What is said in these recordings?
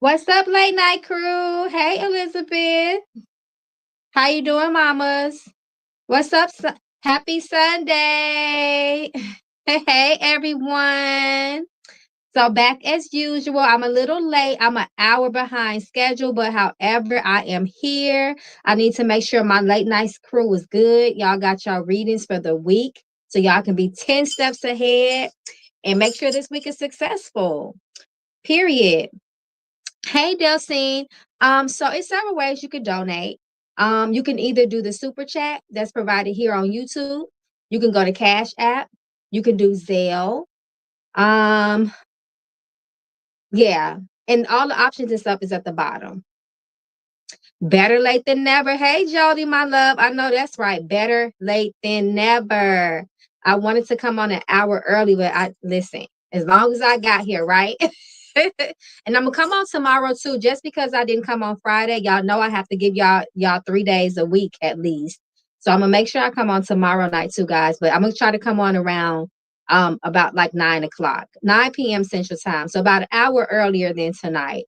What's up, late night crew? Hey, Elizabeth. How you doing, mamas? What's up? Happy Sunday. Hey, everyone. So back as usual, I'm a little late. I'm an hour behind schedule, but however, I am here. I need to make sure my late night crew is good. Y'all got y'all readings for the week, so y'all can be 10 steps ahead and make sure this week is successful. Period. Hey, Delcine. So it's several ways you can donate. You can either do the super chat that's provided here on YouTube. You can go to Cash App. You can do Zelle. Um, yeah, and all the options and stuff is at the bottom. Better late than never. Hey, Jody, my love. I know that's right. Better late than never. I wanted to come on an hour early, but I listen. As long as I got here, right? And I'm gonna come on tomorrow too. Just because I didn't come on Friday, y'all know I have to give y'all 3 days a week at least. So I'm gonna make sure I come on tomorrow night too, guys. But I'm gonna try to come on around about like 9 o'clock, 9 p.m. Central Time. So about an hour earlier than tonight.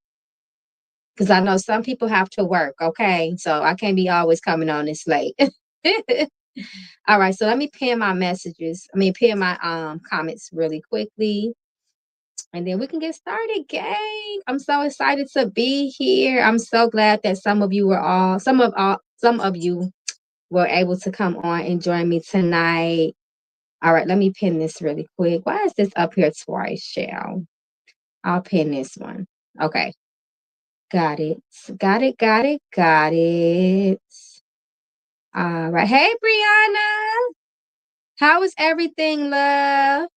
Because I know some people have to work, okay? So I can't be always coming on this late. All right, so let me pin my pin my comments really quickly. And then we can get started, gang. I'm so excited to be here. I'm so glad that some of you were able to come on and join me tonight. All right, let me pin this really quick. Why is this up here twice, Shell? I'll pin this one. Okay. Got it. Got it. Got it. Got it. All right. Hey, Brianna. How is everything, love?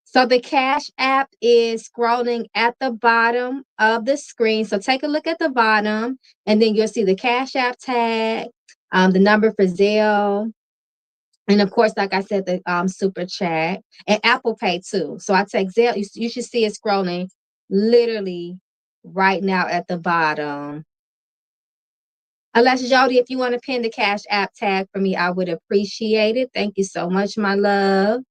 So the Cash App is scrolling at the bottom of the screen. So take a look at the bottom, and then you'll see the Cash App tag, the number for Zelle, and of course, like I said, the super chat and Apple Pay too. So I take Zelle. You should see it scrolling literally right now at the bottom. Unless Jody, if you want to pin the Cash App tag for me, I would appreciate it. Thank you so much, my love.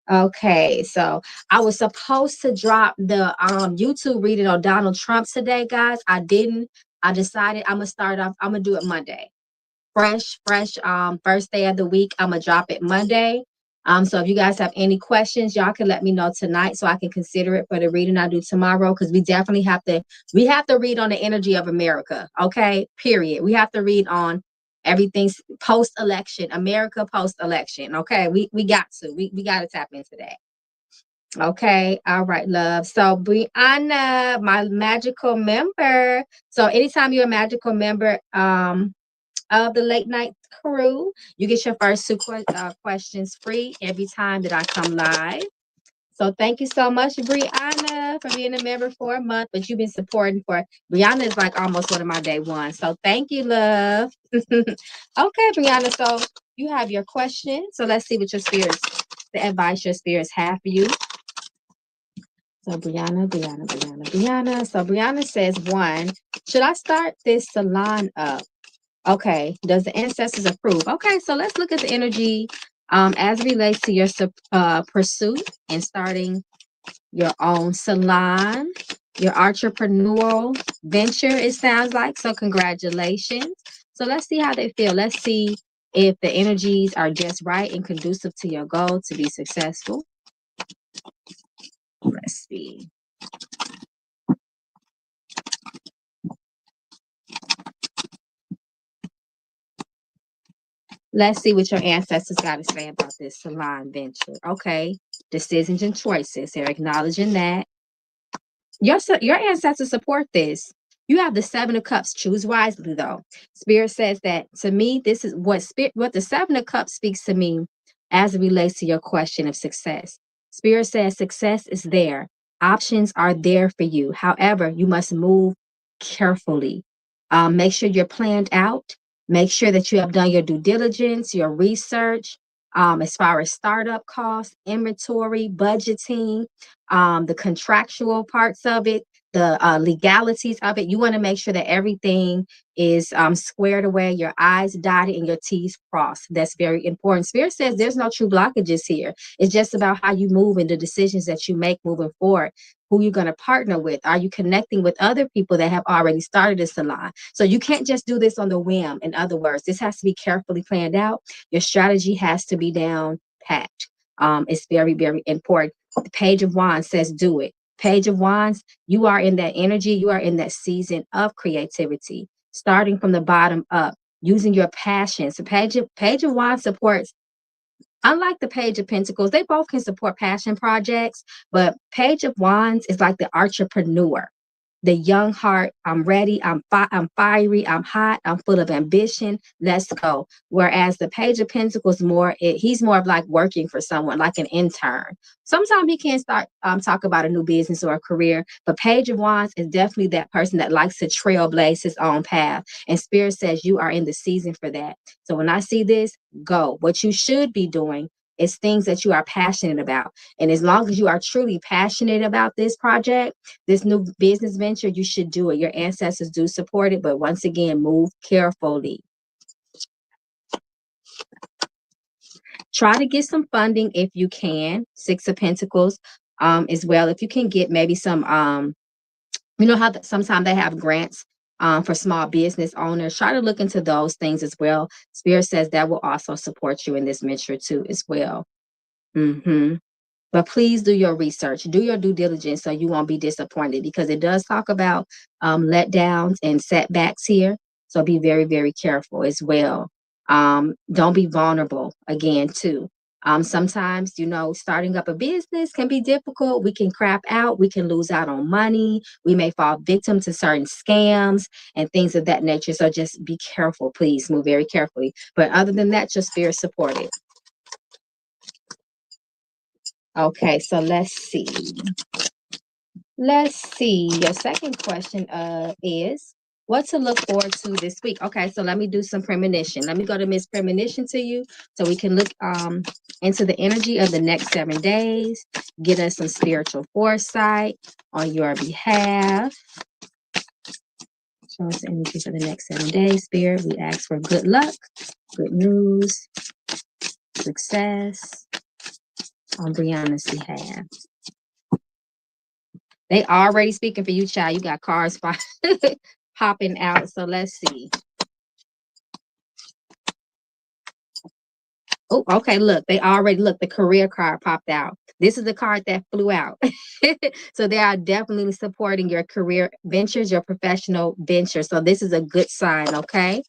Okay, so I was supposed to drop the YouTube reading on Donald Trump today, guys. I didn't. I decided I'm gonna do it Monday. Fresh, first day of the week. I'm gonna drop it Monday. So if you guys have any questions, y'all can let me know tonight so I can consider it for the reading I do tomorrow. Because we definitely have to read on the energy of America. Okay, period. We have to read on everything's post-election, America post-election. Okay, we got to. We got to tap into that. Okay, all right, love. So Brianna, my magical member. So anytime you're a magical member, of the late night crew, you get your first two questions free every time that I come live. So thank you so much, Brianna, for being a member for a month. But you've been supporting for Brianna is like almost one of my day ones. So thank you, love. Okay, Brianna. So you have your question. So let's see what the advice your spirits have for you. So Brianna. So Brianna says, 1, should I start this salon up? Okay. Does the ancestors approve? Okay. So let's look at the energy as it relates to your pursuit and starting your own salon, your entrepreneurial venture, it sounds like. So congratulations. So let's see how they feel. Let's see if the energies are just right and conducive to your goal to be successful. Let's see. Let's see what your ancestors got to say about this salon venture. Okay. Decisions and choices. They're acknowledging that. Your ancestors support this. You have the 7 of Cups. Choose wisely, though. Spirit says that to me, this is what the 7 of Cups speaks to me as it relates to your question of success. Spirit says success is there. Options are there for you. However, you must move carefully. Make sure you're planned out. Make sure that you have done your due diligence, your research, as far as startup costs, inventory, budgeting, the contractual parts of it, the legalities of it. You want to make sure that everything is squared away, your I's dotted and your T's crossed. That's very important. Spirit says there's no true blockages here. It's just about how you move and the decisions that you make moving forward. who you're going to partner with. Are you connecting with other people that have already started a salon? So you can't just do this on the whim. In other words, this has to be carefully planned out. Your strategy has to be down packed. It's very, very important. The Page of Wands says do it. Page of Wands, you are in that energy. You are in that season of creativity, starting from the bottom up, using your passions. The Page of Wands supports, unlike the Page of Pentacles, they both can support passion projects, but Page of Wands is like the entrepreneur, the young heart. I'm ready. I'm fiery. I'm hot. I'm full of ambition. Let's go. Whereas the Page of Pentacles he's more of like working for someone, like an intern. Sometimes he can start talk about a new business or a career, but Page of Wands is definitely that person that likes to trailblaze his own path. And Spirit says you are in the season for that. So when I see this, go. What you should be doing is things that you are passionate about. And as long as you are truly passionate about this project, this new business venture, you should do it. Your ancestors do support it, but once again, move carefully. Try to get some funding if you can. Six of Pentacles as well. If you can get maybe some, you know how sometimes they have grants for small business owners. Try to look into those things as well. Spirit says that will also support you in this venture too as well. But please do your research, do your due diligence so you won't be disappointed, because it does talk about letdowns and setbacks here. So be very, very careful as well. Don't be vulnerable again, too. Sometimes, starting up a business can be difficult. We can crap out. We can lose out on money. We may fall victim to certain scams and things of that nature. So just be careful, please. Move very carefully. But other than that, your spirit supported. Okay, so let's see. Your second question is what to look forward to this week. Okay, so let me do some premonition. Let me go to Miss Premonition to you so we can look into the energy of the next 7 days, get us some spiritual foresight on your behalf. Show us the energy for the next 7 days, Spirit. We ask for good luck, good news, success on Brianna's behalf. They already speaking for you, child. You got cars popping out. So let's see. Oh, okay. Look, the career card popped out. This is the card that flew out. So they are definitely supporting your career ventures, your professional ventures. So this is a good sign. Okay.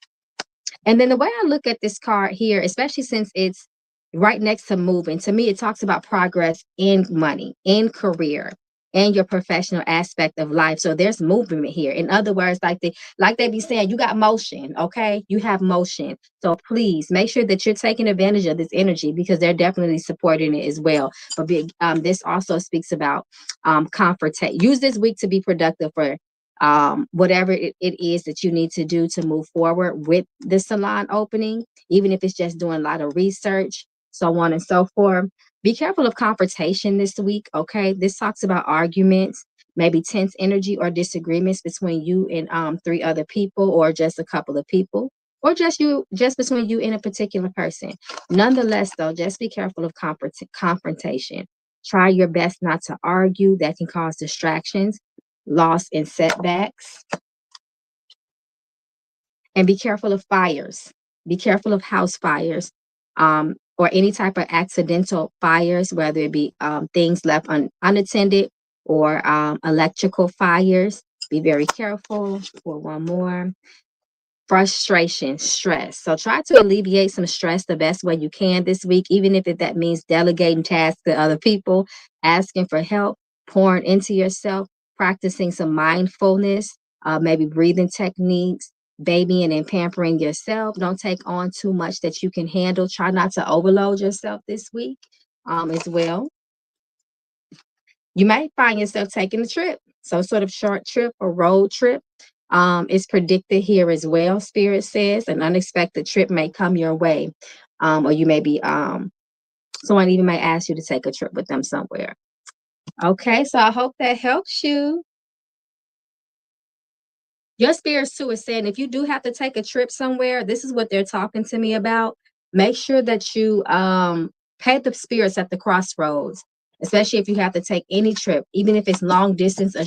And then the way I look at this card here, especially since it's right next to moving, to me, it talks about progress in money, in career, and your professional aspect of life. So there's movement here. In other words, like they be saying, you got motion, okay? You have motion. So please make sure that you're taking advantage of this energy, because they're definitely supporting it as well. But this also speaks about comfort. Use this week to be productive for whatever it is that you need to do to move forward with the salon opening, even if it's just doing a lot of research, so on and so forth. Be careful of confrontation this week, okay? This talks about arguments, maybe tense energy or disagreements between you and 3 other people, or just a couple of people, or just between you and a particular person. Nonetheless, though, just be careful of confrontation. Try your best not to argue. That can cause distractions, loss, and setbacks. And be careful of fires. Be careful of house fires, or any type of accidental fires, whether it be things left unattended, or electrical fires. Be very careful. For one more. Frustration, stress. So try to alleviate some stress the best way you can this week, even if that means delegating tasks to other people, asking for help, pouring into yourself, practicing some mindfulness, maybe breathing techniques, babying and pampering yourself. Don't take on too much that you can handle. Try not to overload yourself this week as well. You might find yourself taking a trip, some sort of short trip or road trip. Is predicted here as well. Spirit says an unexpected trip may come your way, or you may be someone even might ask you to take a trip with them somewhere. Okay, so I hope that helps you. Your spirits too is saying if you do have to take a trip somewhere, this is what they're talking to me about. Make sure that you pay the spirits at the crossroads. especially if you have to take any trip, even if it's long distance or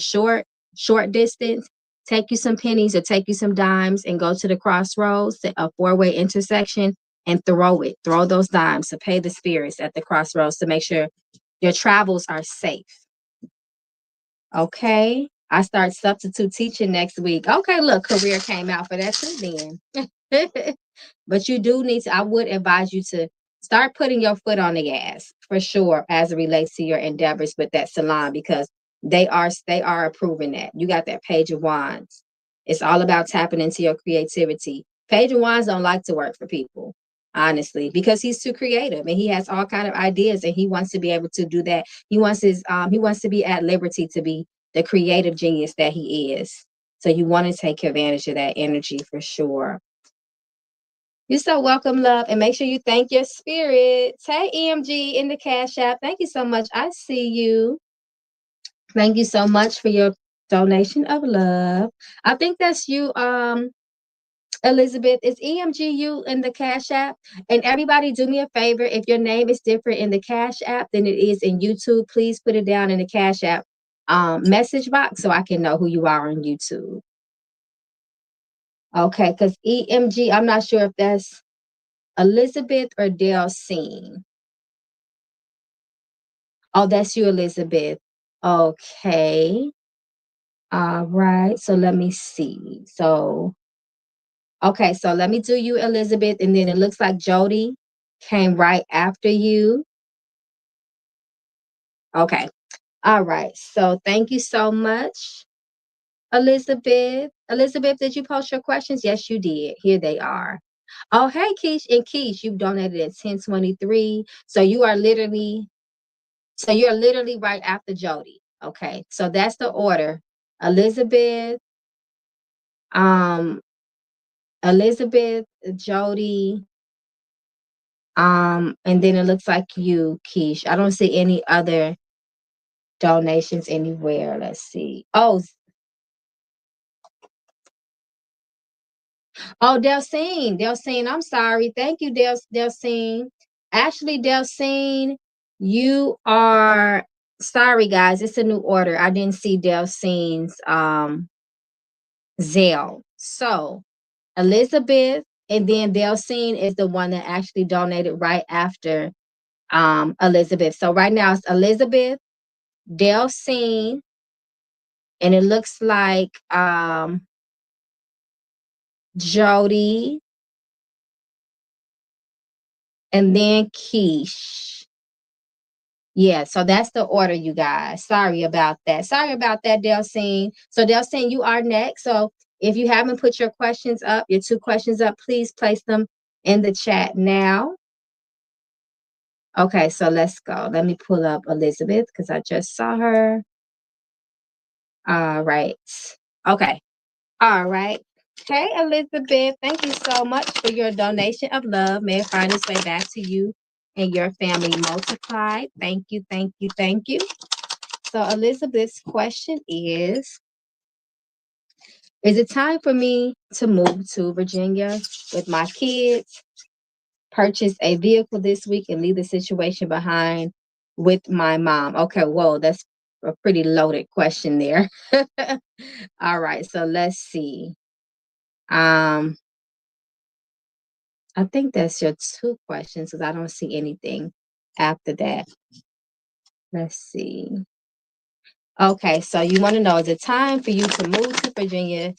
short distance. Take you some pennies or take you some dimes and go to the crossroads, a four-way intersection, and throw those dimes to pay the spirits at the crossroads to make sure your travels are safe. Okay. I start substitute teaching next week. Okay, look, career came out for that too then. But you do need to, I would advise you to start putting your foot on the gas for sure as it relates to your endeavors with that salon, because they are approving that. You got that Page of Wands. It's all about tapping into your creativity. Page of Wands don't like to work for people, honestly, because he's too creative and he has all kind of ideas and he wants to be able to do that. He wants to be at liberty to be the creative genius that he is. So you want to take advantage of that energy for sure. You're so welcome, love. And make sure you thank your spirits. Hey, EMG in the Cash App. Thank you so much. I see you. Thank you so much for your donation of love. I think that's you, Elizabeth. It's EMG you in the Cash App. And everybody do me a favor. If your name is different in the Cash App than it is in YouTube, please put it down in the Cash App message box so I can know who you are on YouTube. Okay, because EMG, I'm not sure if that's Elizabeth or Delcine. Oh, that's you, Elizabeth. Okay. All right. So let me see. So, okay. So let me do you, Elizabeth. And then it looks like Jody came right after you. Okay. All right. So thank you so much, Elizabeth. Elizabeth, did you post your questions? Yes, you did. Here they are. Oh, hey, Keish. And Keish, you've donated at 1023. So you're literally right after Jody. Okay. So that's the order. Elizabeth, um, Elizabeth, Jody, and then it looks like you, Keish. I don't see any other donations anywhere. Let's see. Oh, Delcine, I'm sorry. Thank you, Delcine. Actually, Delcine, you are sorry, guys. It's a new order. I didn't see Delcine's Zelle. So Elizabeth and then Delcine is the one that actually donated right after Elizabeth. So right now it's Elizabeth, Delcine, and it looks like Jody, and then Keish. Yeah, so that's the order, you guys. Sorry about that. Sorry about that, Delcine. So Delcine, you are next. So if you haven't put your questions up, your 2 questions up, please place them in the chat now. Okay, so let's go. Let me pull up Elizabeth because I just saw her. All right. Okay. All right. Hey, Elizabeth, thank you so much for your donation of love. May it find its way back to you and your family multiplied. Thank you, thank you, thank you. So Elizabeth's question is it time for me to move to Virginia with my kids, purchase a vehicle this week, and leave the situation behind with my mom? Okay, whoa, that's a pretty loaded question there. All right, so let's see. I think that's your 2 questions because I don't see anything after that. Let's see. Okay, so you want to know, is it time for you to move to Virginia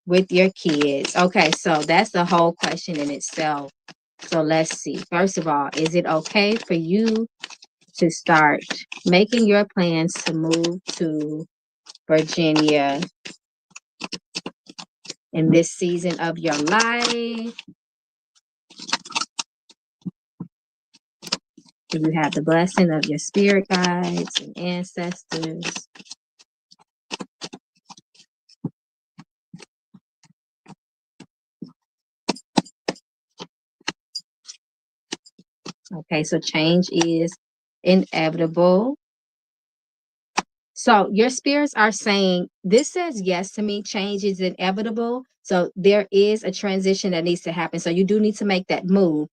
with your kids? Okay, so that's the whole question in itself. So let's see. First of all, is it okay for you to start making your plans to move to Virginia in this season of your life? Do you have the blessing of your spirit guides and ancestors? Okay, so change is inevitable. So your spirits are saying, this says yes to me, change is inevitable. So there is a transition that needs to happen. So you do need to make that move.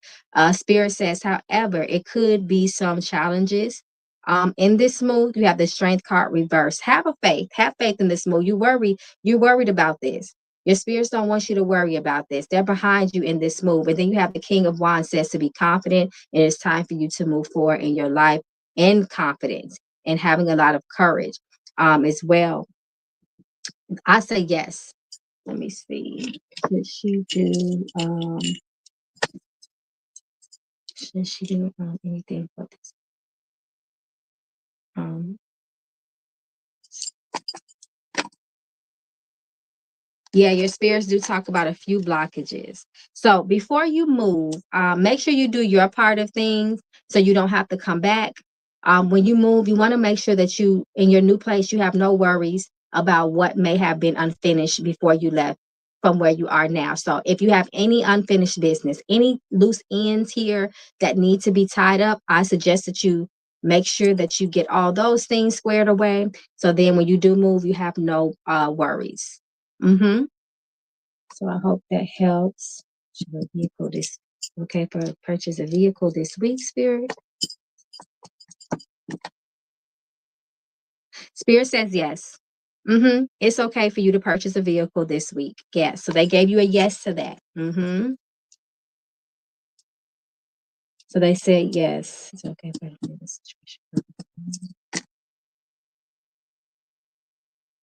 Spirit says, however, it could be some challenges In this move, you have the strength card reversed. Have a faith. Have faith in this move. You're worried about this. Your spirits don't want you to worry about this. They're behind you in this move. And then you have the King of Wands says to be confident. And it's time for you to move forward in your life in confidence and having a lot of courage as well. I say yes. Let me see. Should she do anything for this? Yeah, your spirits do talk about a few blockages. So before you move, make sure you do your part of things so you don't have to come back. When you move, you want to make sure that you, in your new place, you have no worries about what may have been unfinished before you left from where you are now. So if you have any unfinished business, any loose ends here that need to be tied up, I suggest that you make sure that you get all those things squared away. So then when you do move, you have no worries. Mm-hmm. So I hope that helps. Vehicle this okay for purchase a vehicle this week, Spirit. Spirit says yes. Mm-hmm. It's okay for you to purchase a vehicle this week. Yes. So they gave you a yes to that. Mm-hmm. So they said yes. It's okay for this situation.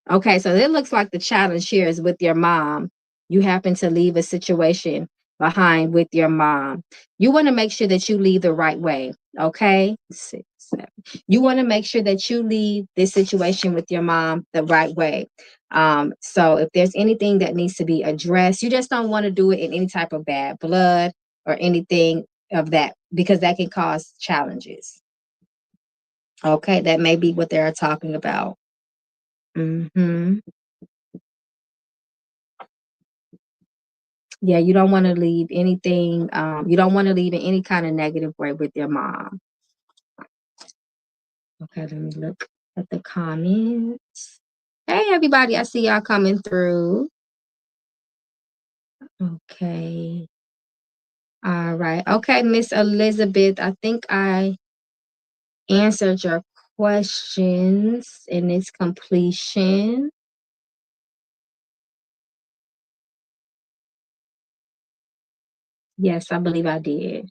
Okay, so it looks like the challenge here is with your mom. You happen to leave a situation behind with your mom. You want to make sure that you leave the right way. Okay, 6, 7. You want to make sure that you leave this situation with your mom the right way. So if there's anything that needs to be addressed, you just don't want to do it in any type of bad blood or anything of that because that can cause challenges. Okay, that may be what they're talking about. Mm-hmm. Yeah, you don't want to leave anything. You don't want to leave in any kind of negative way with your mom. Okay, let me look at the comments. Hey, everybody, I see y'all coming through. Okay. All right. Okay, Miss Elizabeth, I think I answered your questions in its completion. Yes, I believe I did.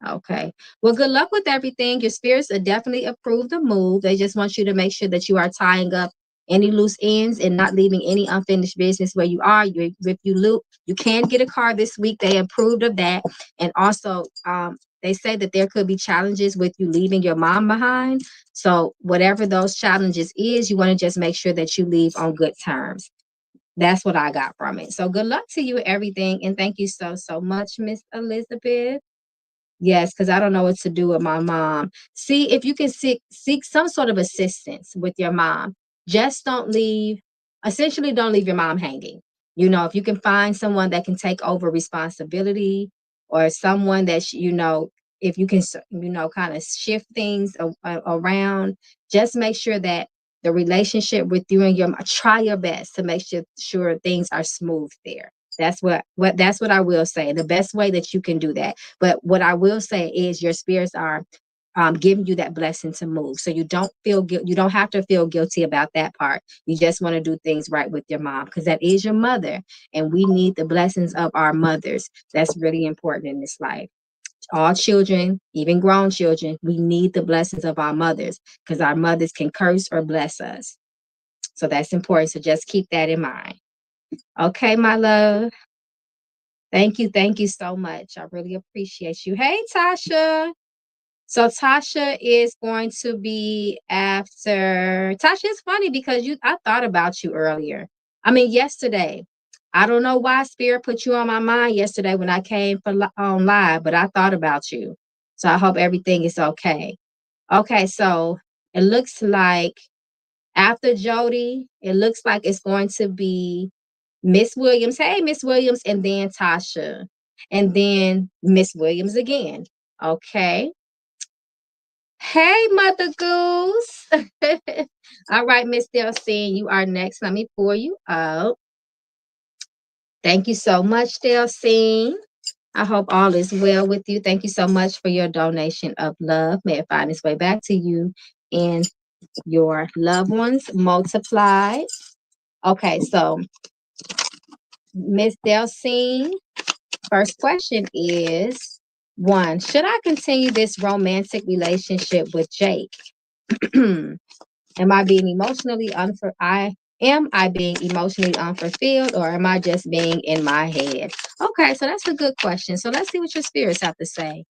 Okay. Well, good luck with everything. Your spirits are definitely approve the move. They just want you to make sure that you are tying up any loose ends and not leaving any unfinished business where you are. If you loop, you can get a car this week. They approved of that. And also, they say that there could be challenges with you leaving your mom behind. So whatever those challenges is, you want to just make sure that you leave on good terms. That's what I got from it. So good luck to you, everything. And thank you so much, Miss Elizabeth. Yes, because I don't know what to do with my mom. See if you can seek some sort of assistance with your mom. Just essentially don't leave your mom hanging. If you can find someone that can take over responsibility or someone that, if you can, kind of shift things around, just make sure that the relationship with you and try your best to make sure things are smooth there. That's what I will say. The best way that you can do that. But what I will say is your spirits are giving you that blessing to move. So you don't feel you don't have to feel guilty about that part. You just want to do things right with your mom because that is your mother. And we need the blessings of our mothers. That's really important in this life. All children, even grown children, we need the blessings of our mothers because our mothers can curse or bless us. So that's important. So just keep that in mind. Okay, my love. Thank you. Thank you so much. I really appreciate you. Hey, Tasha. So Tasha is going to be after Tasha. It's funny because I thought about you earlier. I mean, yesterday. I don't know why Spirit put you on my mind yesterday when I came on live, but I thought about you. So I hope everything is okay. Okay, so it looks like after Jody, it looks like it's going to be Miss Williams. Hey, Miss Williams, and then Tasha, and then Miss Williams again. Okay. Hey, Mother Goose. All right, Miss Delcine, you are next. Let me pull you up. Thank you so much, Delcine. I hope all is well with you. Thank you so much for your donation of love. May it find its way back to you and your loved ones multiplied. Okay, so Miss Delcine, first question is one, should I continue this romantic relationship with Jake? Am I being emotionally am I being emotionally unfulfilled, or am I just being in my head? Okay, so that's a good question. So let's see what your spirits have to say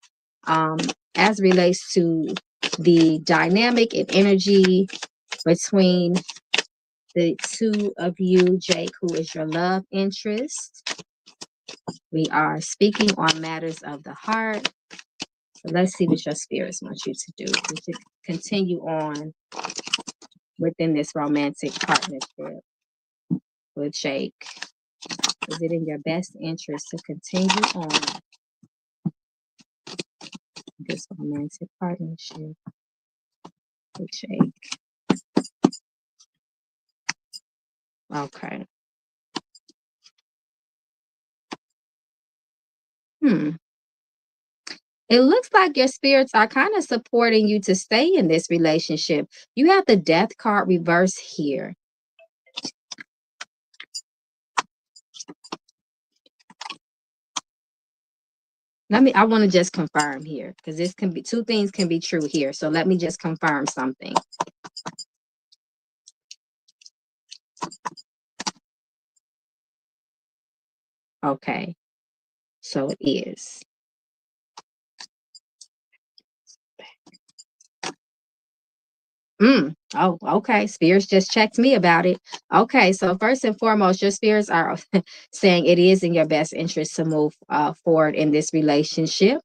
um, as relates to the dynamic and energy between the two of you, Jake, who is your love interest. We are speaking on matters of the heart. So let's see what your spirits want you to do to continue on within this romantic partnership with Jake. Is it in your best interest to continue on this romantic partnership with Jake? Okay. It looks like your spirits are kind of supporting you to stay in this relationship. You have the death card reverse here. I want to just confirm here because this can be two things can be true here. So let me just confirm something. Okay. So it is. Oh, okay. Spirits just checked me about it. Okay, so first and foremost, your spirits are saying it is in your best interest to move forward in this relationship.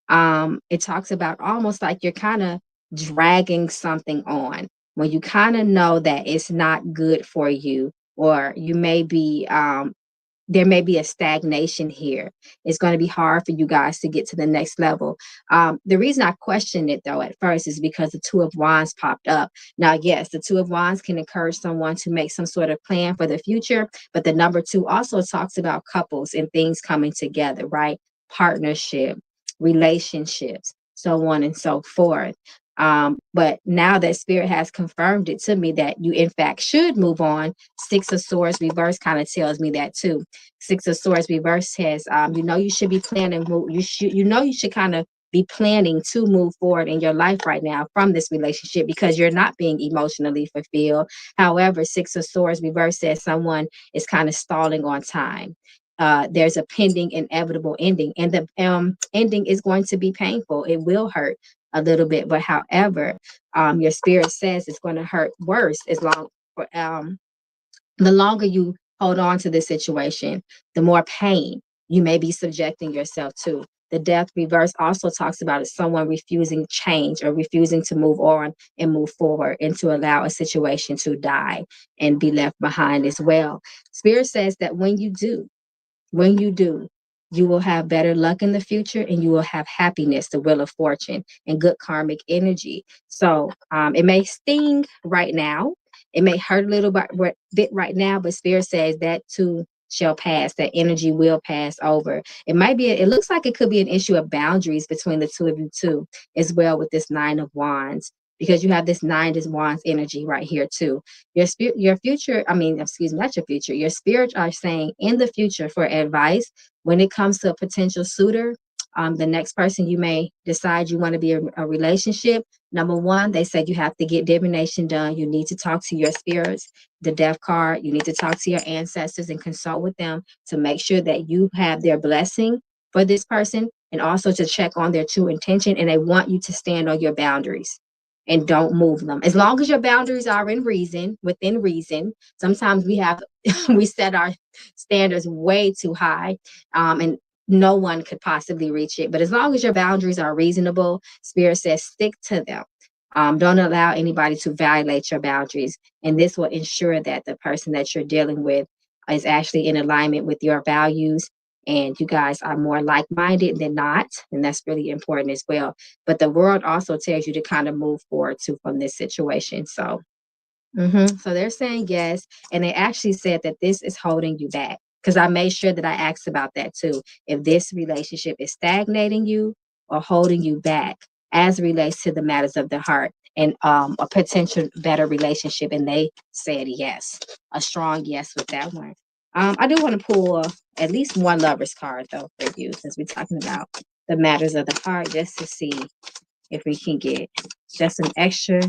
It talks about almost like you're kind of dragging something on when you kind of know that it's not good for you, or you may be there may be a stagnation here. It's going to be hard for you guys to get to the next level. The reason I questioned it though at first is because the Two of Wands popped up. Now, yes, the Two of Wands can encourage someone to make some sort of plan for the future, but the number two also talks about couples and things coming together, right? Partnership, relationships, so on and so forth. But now that Spirit has confirmed it to me that you in fact should move on, Six of Swords reverse kind of tells me that too. Six of Swords reverse says, you should be planning, you should kind of be planning to move forward in your life right now from this relationship because you're not being emotionally fulfilled. However, Six of Swords reverse says someone is kind of stalling on time. There's a pending inevitable ending, and the ending is going to be painful. It will hurt a little bit, but however, your spirit says it's going to hurt worse as long the longer you hold on to this situation, the more pain you may be subjecting yourself to. The death reverse also talks about someone refusing change or refusing to move on and move forward and to allow a situation to die and be left behind as well. Spirit says that when you do, you will have better luck in the future and you will have happiness, the wheel of fortune, and good karmic energy. So it may sting right now. It may hurt a little bit right now, but Spirit says that too shall pass. That energy will pass over. It looks like it could be an issue of boundaries between the two of you too, as well with this Nine of Wands, because you have this Nine of Wands energy right here too. Your future, excuse me, not your future, your spirits are saying in the future for advice when it comes to a potential suitor, the next person you may decide you want to be a relationship. Number one, they said you have to get divination done. You need to talk to your spirits, the death card. You need to talk to your ancestors and consult with them to make sure that you have their blessing for this person, and also to check on their true intention. And they want you to stand on your boundaries and don't move them. As long as your boundaries are within reason. Sometimes we set our standards way too high, and no one could possibly reach it. But as long as your boundaries are reasonable, Spirit says stick to them. Don't allow anybody to violate your boundaries. And this will ensure that the person that you're dealing with is actually in alignment with your values, and you guys are more like-minded than not. And that's really important as well. But the world also tells you to kind of move forward too from this situation. So, so they're saying yes. And they actually said that this is holding you back. because I made sure that I asked about that too. If this relationship is stagnating you or holding you back as it relates to the matters of the heart and a potential better relationship. And they said yes, a strong yes with that one. I do want to pull at least one lover's card though for you, since we're talking about the matters of the heart, just to see if we can get just an extra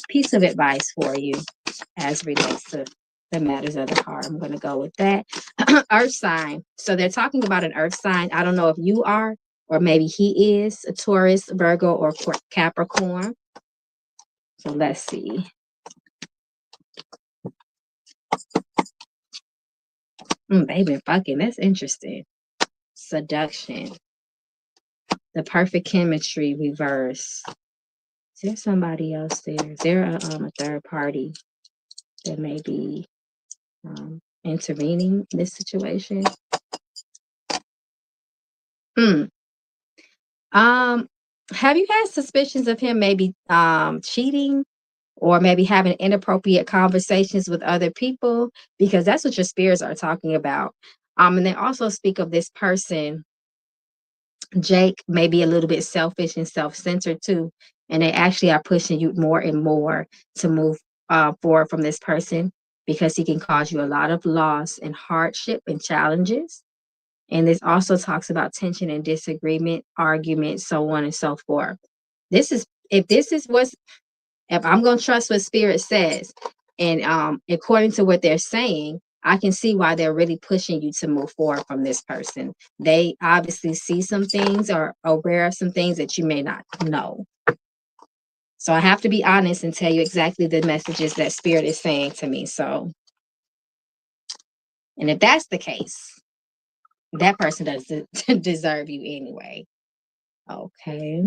piece of advice for you as relates to the matters of the heart. I'm going to go with that. Earth sign. So they're talking about an earth sign. I don't know if you are, or maybe he is a Taurus, Virgo, or Capricorn. So let's see. Baby, fucking, that's interesting. Seduction. The perfect chemistry reverse. Is there somebody else there? Is there a third party that may be intervening in this situation? Have you had suspicions of him maybe cheating or maybe having inappropriate conversations with other people? Because that's what your spirits are talking about. And they also speak of this person, Jake, may be a little bit selfish and self-centered too. And they actually are pushing you more and more to move forward from this person, because he can cause you a lot of loss and hardship and challenges. And this also talks about tension and disagreement, arguments, so on and so forth. If I'm going to trust what Spirit says, and according to what they're saying, I can see why they're really pushing you to move forward from this person. They obviously see some things or are aware of some things that you may not know. So I have to be honest and tell you exactly the messages that Spirit is saying to me. So, and if that's the case, that person doesn't deserve you anyway. Okay.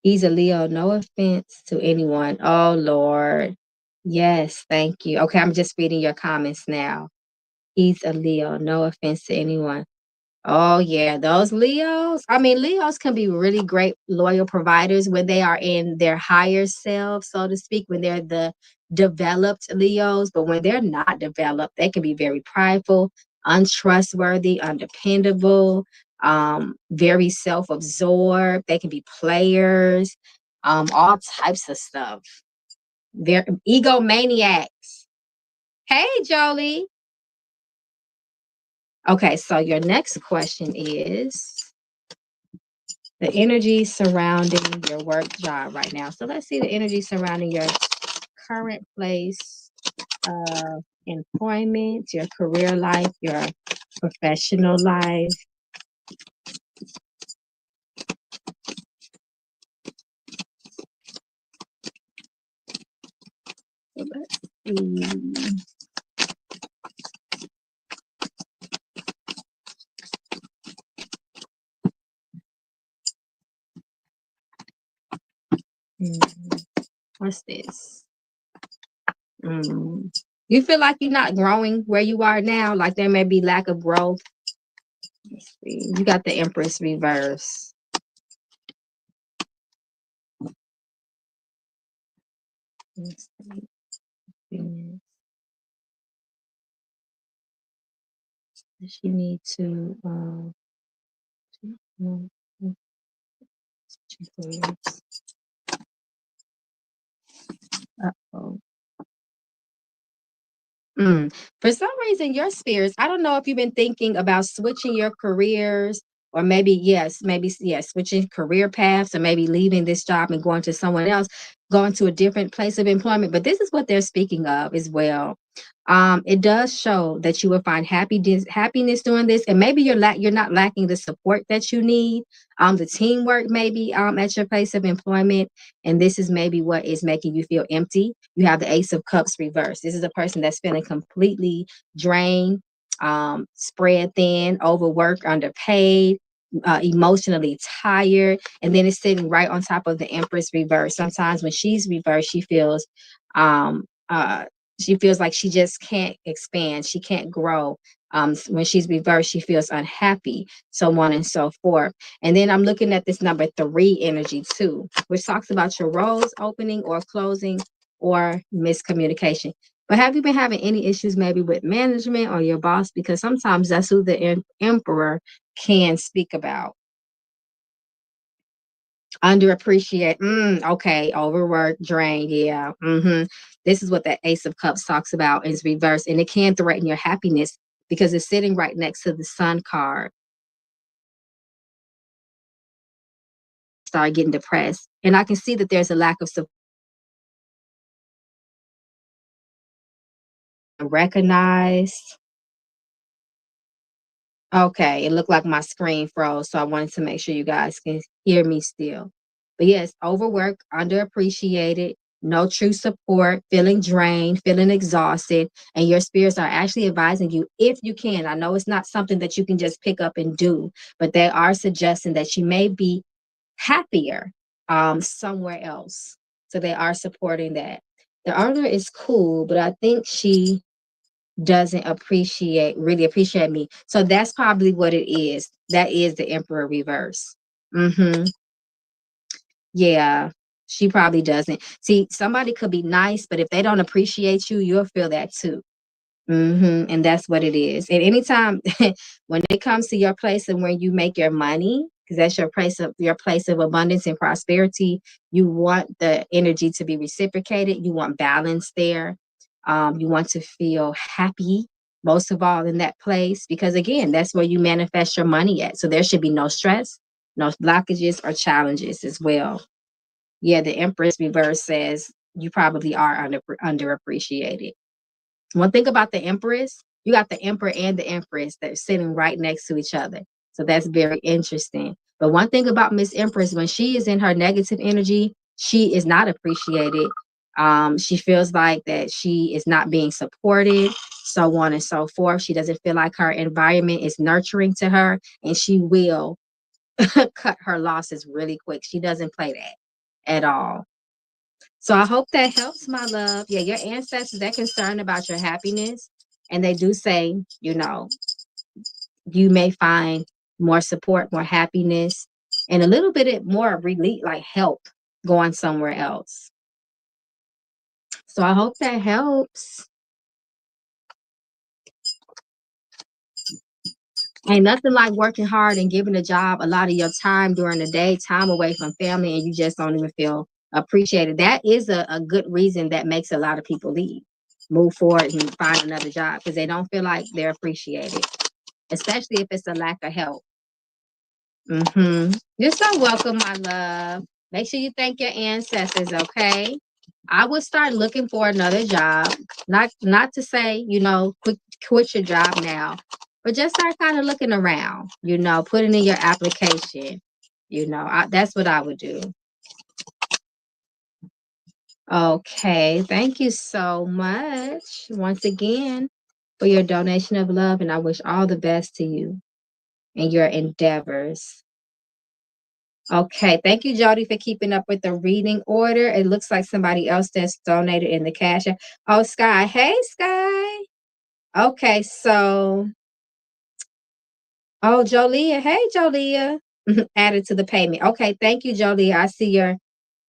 He's a Leo. No offense to anyone. Oh, Lord. Yes, thank you. Okay, I'm just reading your comments now. He's a Leo. No offense to anyone. Oh, yeah, those Leos. I mean, Leos can be really great loyal providers when they are in their higher selves, so to speak, when they're the developed Leos. But when they're not developed, they can be very prideful, untrustworthy, undependable, very self-absorbed. They can be players, all types of stuff. They're egomaniacs. Hey, Jolie. Okay, so your next question is the energy surrounding your work job right now. So let's see the energy surrounding your current place of employment, your career life, your professional life. So let's see. What's this? You feel like you're not growing where you are now, like there may be lack of growth. Let's see. You got the Empress reverse. Let's see. Does she need to uh-oh. For some reason, your spirits, I don't know if you've been thinking about switching your careers, or maybe, switching career paths, or maybe leaving this job and going to someone else, going to a different place of employment. But this is what they're speaking of as well. It does show that you will find happiness doing this, and maybe you're not lacking the support that you need, the teamwork maybe at your place of employment, and this is maybe what is making you feel empty. You have the Ace of Cups reversed. This is a person that's feeling completely drained, spread thin, overworked, underpaid, emotionally tired, and then it's sitting right on top of the Empress reverse. Sometimes when she's reversed, she feels like she just can't expand. She can't grow. When she's reversed, she feels unhappy, so on and so forth. And then I'm looking at this number 3 energy too, which talks about your roles opening or closing or miscommunication. But have you been having any issues maybe with management or your boss? Because sometimes that's who the emperor can speak about. Underappreciate. Okay. Overwork, drain. Yeah. This is what that Ace of Cups talks about is reverse. And it can threaten your happiness because it's sitting right next to the Sun card. Start getting depressed. And I can see that there's a lack of support. Recognized. Okay, it looked like my screen froze, so I wanted to make sure you guys can hear me still. But yes, overworked, underappreciated, no true support, feeling drained, feeling exhausted, and your spirits are actually advising you, if you can. I know it's not something that you can just pick up and do, but they are suggesting that you may be happier somewhere else. So they are supporting that. The owner is cool, but I think she doesn't really appreciate me. So that's probably what it is. That is the Emperor reverse. Mm-hmm. Yeah. She probably doesn't. See, somebody could be nice, but if they don't appreciate you, you'll feel that too. And that's what it is. And anytime when it comes to your place and where you make your money, because that's your place of abundance and prosperity, you want the energy to be reciprocated. You want balance there. You want to feel happy most of all in that place, because again, that's where you manifest your money at. So there should be no stress, no blockages or challenges as well. Yeah, the Empress reverse says you probably are underappreciated. One thing about the Empress, you got the Emperor and the Empress that are sitting right next to each other. So that's very interesting. But one thing about Miss Empress, when she is in her negative energy, she is not appreciated. She feels like that she is not being supported, so on and so forth. She doesn't feel like her environment is nurturing to her, and she will cut her losses really quick. She doesn't play that at all. So I hope that helps, my love. Yeah, your ancestors, they're concerned about your happiness. And they do say, you may find more support, more happiness, and a little bit more relief, like help going somewhere else. So I hope that helps. Ain't nothing like working hard and giving a job a lot of your time during the day, time away from family, and you just don't even feel appreciated. That is a good reason that makes a lot of people leave, move forward and find another job because they don't feel like they're appreciated, especially if it's a lack of help. You're so welcome, my love. Make sure you thank your ancestors, okay? I would start looking for another job. Not to say, quit your job now, but just start kind of looking around, putting in your application. That's what I would do. Okay, thank you so much once again for your donation of love, and I wish all the best to you and your endeavors. Okay, thank you, Jody, for keeping up with the reading order. It looks like somebody else that's donated in the cash app. Oh, Sky. Hey, Sky. Okay, so Jolia. Hey, Jolia. Added to the payment. Okay, thank you, Jolia. I see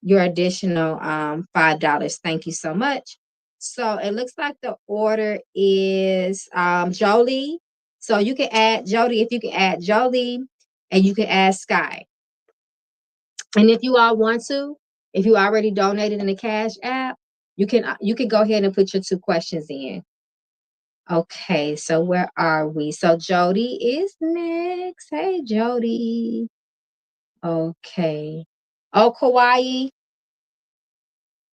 your additional $5. Thank you so much. So it looks like the order is Jolie. So you can add Jody if you can add Jolie, and you can add Sky. And if you all want to, if you already donated in the Cash App, you can go ahead and put your 2 questions in. Okay, so where are we? So Jody is next. Hey, Jody. Okay. Oh, Kauai.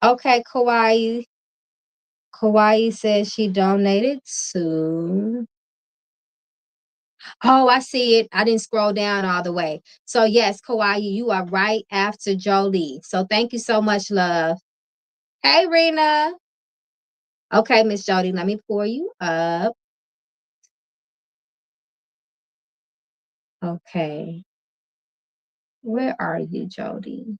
Okay, Kauai. Kauai says she donated to. Oh, I see it. I didn't scroll down all the way. So yes, Kauai, you are right after Jolie. So thank you so much, love. Hey, Rena. Okay, Miss Jody, let me pull you up. Okay. Where are you, Jody?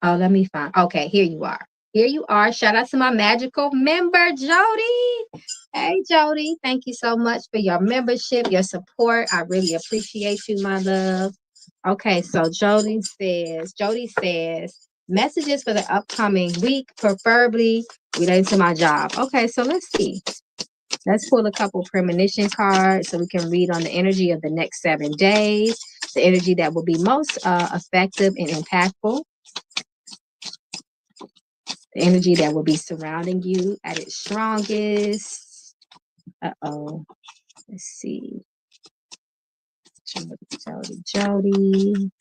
Oh, let me find. Okay, here you are. Here you are. Shout out to my magical member, Jody. Hey, Jody. Thank you so much for your membership, your support. I really appreciate you, my love. Okay, so Jody says, Messages for the upcoming week, preferably related to my job. Okay, so let's see. Let's pull a couple premonition cards so we can read on the energy of the next 7 days, the energy that will be most effective and impactful, the energy that will be surrounding you at its strongest. Uh-oh. Let's see. Jody.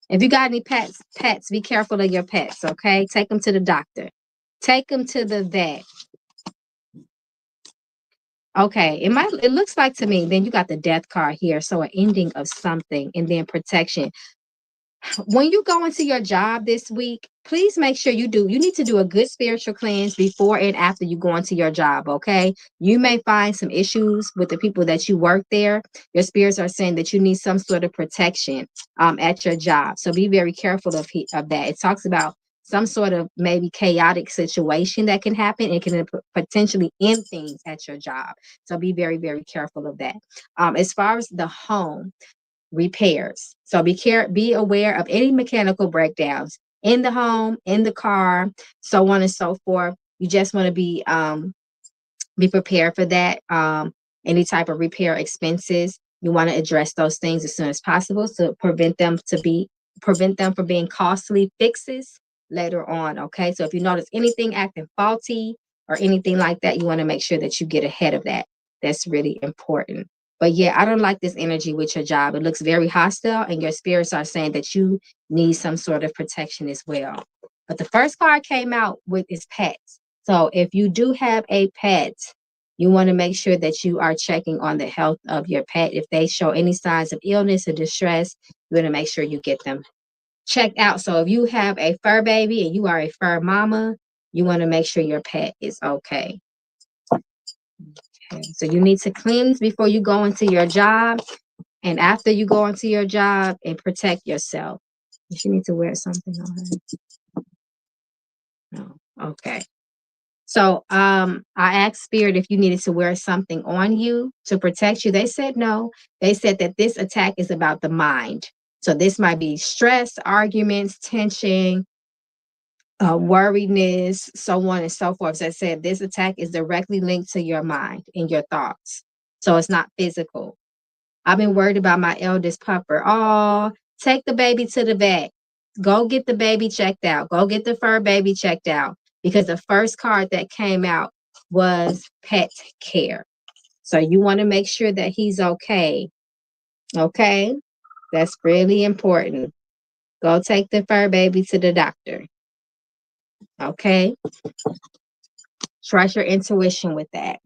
If you got any pets, be careful of your pets, okay? Take them to the doctor. Take them to the vet. Okay, it looks like to me, then you got the death card here. So an ending of something and then protection. When you go into your job this week, please make sure you need to do a good spiritual cleanse before and after you go into your job, okay? You may find some issues with the people that you work there. Your spirits are saying that you need some sort of protection at your job. So be very careful of that. It talks about some sort of maybe chaotic situation that can happen. It can potentially end things at your job. So be very, very careful of that. As far as the home, repairs. So be aware of any mechanical breakdowns in the home, in the car, so on and so forth. You just want to be prepared for that. Any type of repair expenses, you want to address those things as soon as possible to prevent them from being costly fixes later on. Okay, so if you notice anything acting faulty or anything like that, you want to make sure that you get ahead of that. That's really important. But yeah, I don't like this energy with your job. It looks very hostile, and your spirits are saying that you need some sort of protection as well. But the first card came out with is pets. So if you do have a pet, you want to make sure that you are checking on the health of your pet. If they show any signs of illness or distress, you want to make sure you get them checked out. So if you have a fur baby and you are a fur mama, you want to make sure your pet is okay. Okay. So you need to cleanse before you go into your job and after you go into your job, and protect yourself. If you need to wear something on her. No. Okay. So I asked Spirit if you needed to wear something on you to protect you. They said no. They said that this attack is about the mind. So this might be stress, arguments, tension, worriedness, so on and so forth. So I said this attack is directly linked to your mind and your thoughts. So it's not physical. I've been worried about my eldest pupper. Oh, take the baby to the vet. Go get the baby checked out. Go get the fur baby checked out. Because the first card that came out was pet care. So you want to make sure that he's okay. Okay? That's really important. Go take the fur baby to the doctor. Okay? Trust your intuition with that.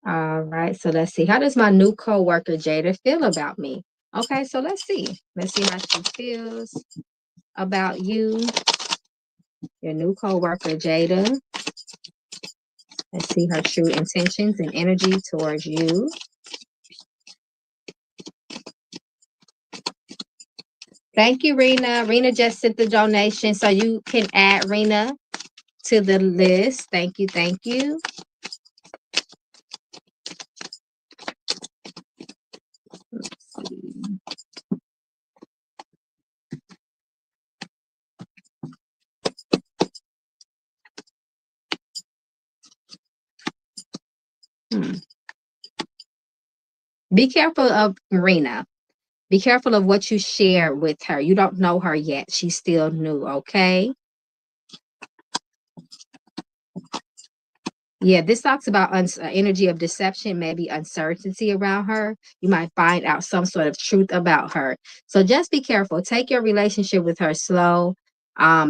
All right, so let's see. How does my new coworker Jada feel about me? Okay, so let's see. Let's see how she feels about you, your new coworker Jada. Let's see her true intentions and energy towards you. Thank you, Rena. Rena just sent the donation, so you can add Rena to the list. Thank you, thank you. Let's see. Be careful of Rena. Be careful of what you share with her. You don't know her yet. She's still new, okay? Yeah, this talks about energy of deception, maybe uncertainty around her. You might find out some sort of truth about her. So just be careful. Take your relationship with her slow.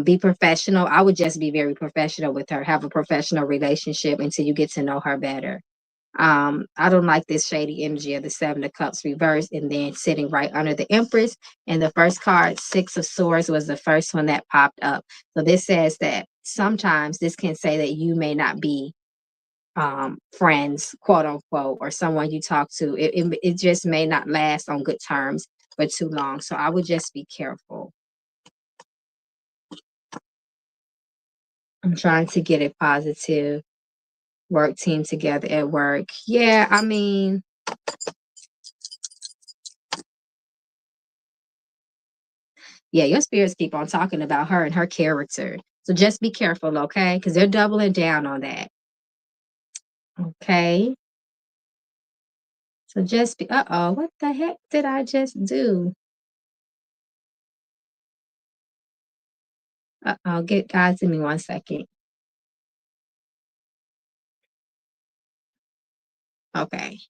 Be professional. I would just be very professional with her. Have a professional relationship until you get to know her better. I don't like this shady energy of the Seven of Cups reversed and then sitting right under the Empress. And the first card, Six of Swords, was the first one that popped up. So this says that sometimes this can say that you may not be friends, quote unquote, or someone you talk to. It just may not last on good terms for too long. So I would just be careful. I'm trying to get it positive. Work team together at work. Yeah, I mean, yeah, your spirits keep on talking about her and her character. So just be careful, okay? Because they're doubling down on that. Okay. So just be, what the heck did I just do? Get guys, give me 1 second. Okay.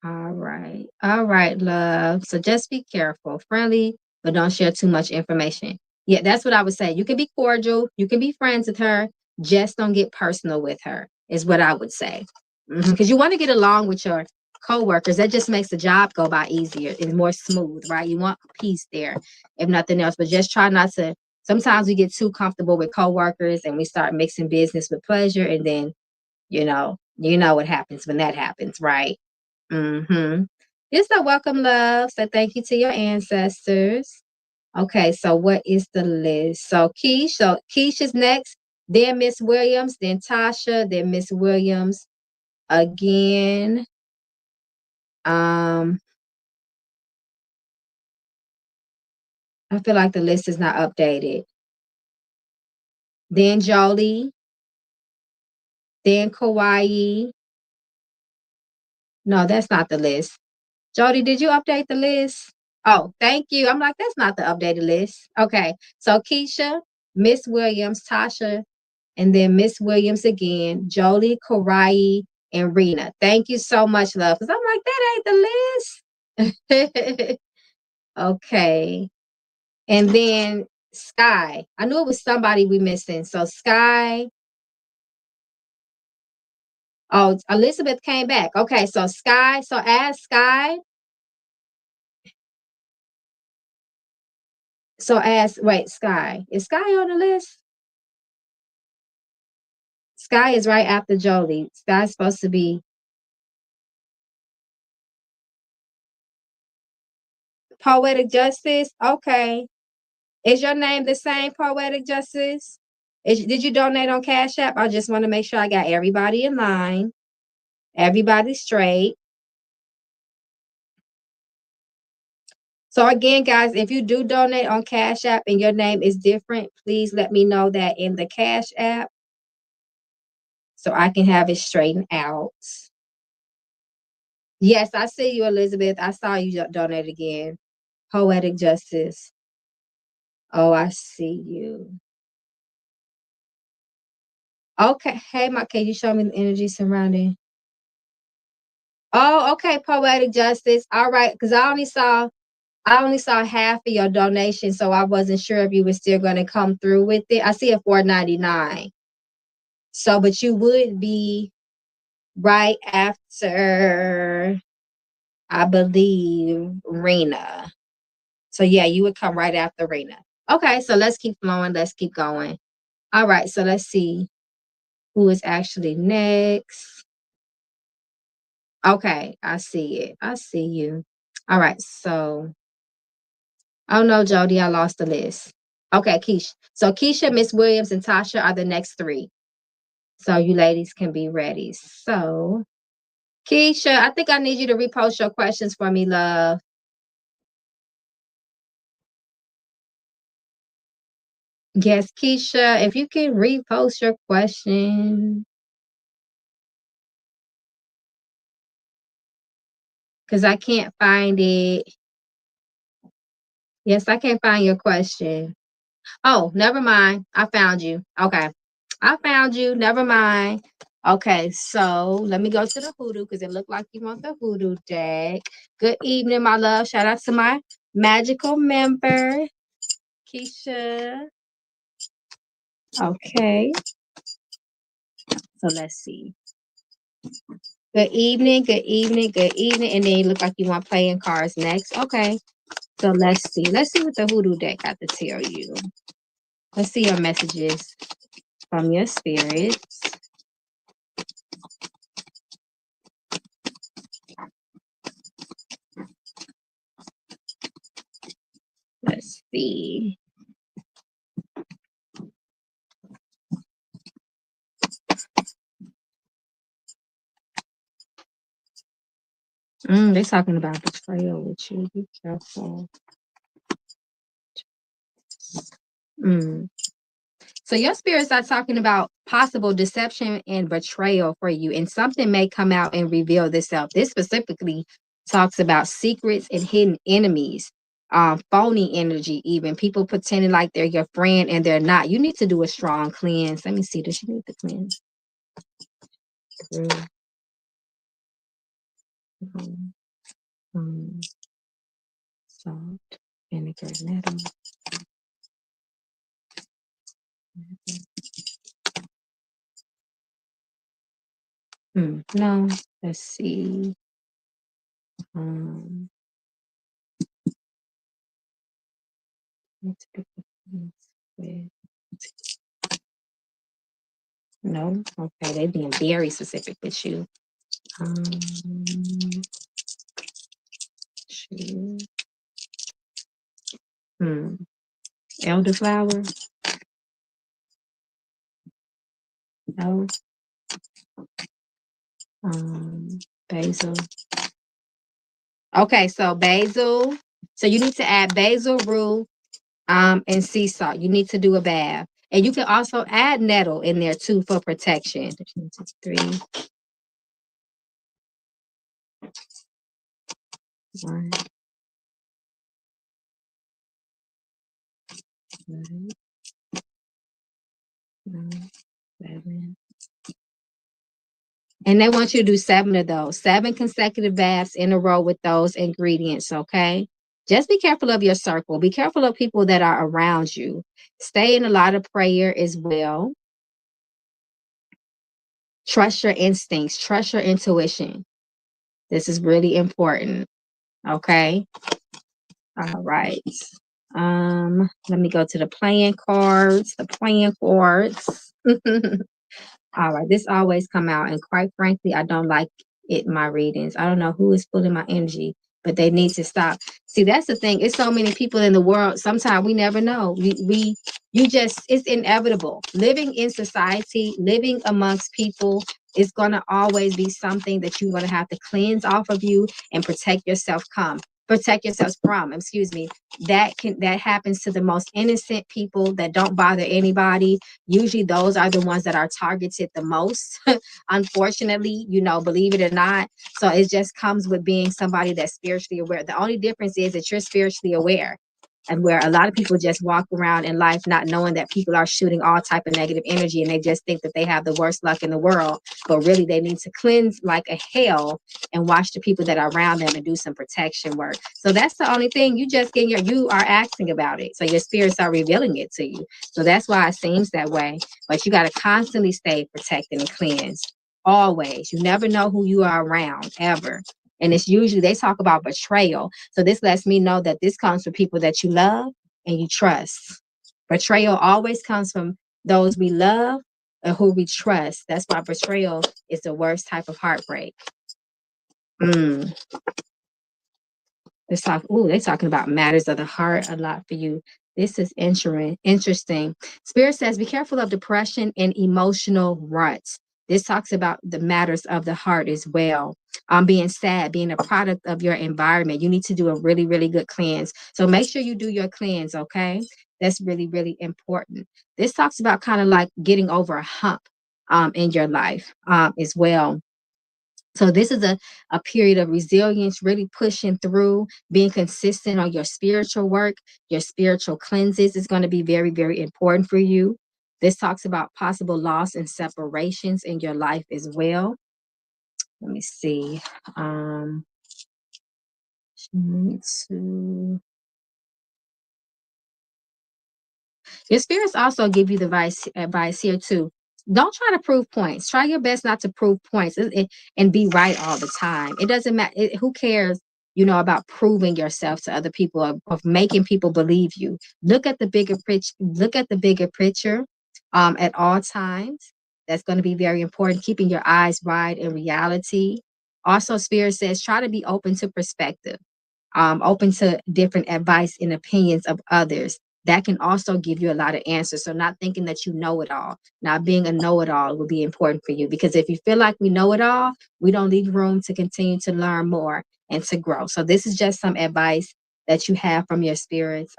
All right. All right, love. So just be careful, friendly, but don't share too much information. Yeah, that's what I would say. You can be cordial, you can be friends with her, just don't get personal with her, is what I would say. Because you want to get along with your coworkers. That just makes the job go by easier and more smooth, right? You want peace there, if nothing else. But just try not to. Sometimes we get too comfortable with coworkers and we start mixing business with pleasure, and then you know what happens when that happens, right? Mm-hmm. You're so welcome, love. So thank you to your ancestors. Okay, so what is the list? So Keisha's next, then Miss Williams, then Tasha, then Miss Williams again. Um, I feel like the list is not updated. Then Jolie, then Kauai. No, that's not the list. Jody, did you update the list? Oh, thank you. I'm like, that's not the updated list. Okay. So Keisha, Miss Williams, Tasha, and then Miss Williams again, Jolie, Karai, and Rena. Thank you so much, love. Because I'm like, that ain't the list. Okay. And then Sky. I knew it was somebody we missing. So Sky. Oh, Elizabeth came back. Okay, so Sky. So ask Sky. Wait, Sky. Is Sky on the list? Sky is right after Jolie. Sky's supposed to be Poetic Justice. Okay. Is your name the same, Poetic Justice? Did you donate on Cash App? I just want to make sure I got everybody in line. Everybody straight. So again, guys, if you do donate on Cash App and your name is different, please let me know that in the Cash App so I can have it straightened out. Yes, I see you, Elizabeth. I saw you donate again. Poetic Justice. Oh, I see you. Okay. Hey, can you show me the energy surrounding? Oh, okay, Poetic Justice. All right, because I only saw half of your donation, so I wasn't sure if you were still going to come through with it. I see a 4.99. So, but you would be right after, I believe, Rena. So yeah, you would come right after Rena. Okay, so let's keep flowing. Let's keep going. All right, so let's see who is actually next. Okay, I see it. I see you. All right, so oh no, Jody, I lost the list. Okay, Keisha. So Keisha, Miss Williams, and Tasha are the next three. So you ladies can be ready. So Keisha, I think I need you to repost your questions for me, love. Yes, Keisha, if you can repost your question. Because I can't find it. Yes, I can't find your question. Oh, never mind. I found you. Okay. I found you. Never mind. Okay, so let me go to the hoodoo because it looked like you want the hoodoo deck. Good evening, my love. Shout out to my magical member, Keisha. Okay, so let's see. Good evening, good evening, good evening. And then you look like you want playing cards next. Okay, so let's see. Let's see what the hoodoo deck got to tell you. Let's see your messages from your spirits. Let's see. They're talking about betrayal with you. Be careful. Mm. So your spirits are talking about possible deception and betrayal for you, and something may come out and reveal this self. This specifically talks about secrets and hidden enemies, phony energy, even people pretending like they're your friend and they're not. You need to do a strong cleanse. Let me see. Does she need to cleanse? Um, um, salt, vinegar, nettle. No, let's see. Um, let's pick up with. No, okay, they being very specific with you. Um, shoot. Elderflower. No. Basil. Okay, so basil. So you need to add basil root, and sea salt. You need to do a bath, and you can also add nettle in there too for protection. 3, 1, 9, 7. And they want you to do 7 of those, 7 consecutive baths in a row with those ingredients, okay? Just be careful of your circle. Be careful of people that are around you. Stay in a lot of prayer as well. Trust your instincts. Trust your intuition. This is really important, okay? All right. Let me go to the playing cards. The playing cards. All right, this always come out, and quite frankly, I don't like it in my readings. I don't know who is pulling my energy, but they need to stop. See, that's the thing. It's so many people in the world. Sometimes we never know. You just, it's inevitable. Living in society, living amongst people, is gonna always be something that you're gonna have to cleanse off of you and protect yourselves from. Excuse me. That happens to the most innocent people that don't bother anybody. Usually those are the ones that are targeted the most, unfortunately, believe it or not. So it just comes with being somebody that's spiritually aware. The only difference is that you're spiritually aware, and where a lot of people just walk around in life not knowing that people are shooting all type of negative energy, and they just think that they have the worst luck in the world, but really they need to cleanse like a hell and watch the people that are around them and do some protection work. So that's the only thing. You are asking about it, so your spirits are revealing it to you. So that's why it seems that way. But you got to constantly stay protected and cleansed. Always. You never know who you are around, ever. And it's usually, they talk about betrayal. So this lets me know that this comes from people that you love and you trust. Betrayal always comes from those we love and who we trust. That's why betrayal is the worst type of heartbreak. Mm. They're talking about matters of the heart a lot for you. This is interesting. Spirit says, be careful of depression and emotional ruts. This talks about the matters of the heart as well. Being sad, being a product of your environment. You need to do a really, really good cleanse. So make sure you do your cleanse, okay? That's really, really important. This talks about kind of like getting over a hump in your life as well. So this is a period of resilience, really pushing through, being consistent on your spiritual work, your spiritual cleanses is going to be very, very important for you. This talks about possible loss and separations in your life as well. Let me see. She needs to Your spirits also give you the advice here too. Don't try to prove points. Try your best not to prove points and be right all the time. It doesn't matter. Who cares, about proving yourself to other people, of making people believe you. Look at the bigger picture. Look at the bigger picture at all times. That's going to be very important. Keeping your eyes wide in reality. Also, Spirit says try to be open to perspective, open to different advice and opinions of others. That can also give you a lot of answers. So not thinking that you know it all, not being a know-it-all will be important for you, because if you feel like we know it all, we don't leave room to continue to learn more. and to grow. So this is just some advice that you have from your spirits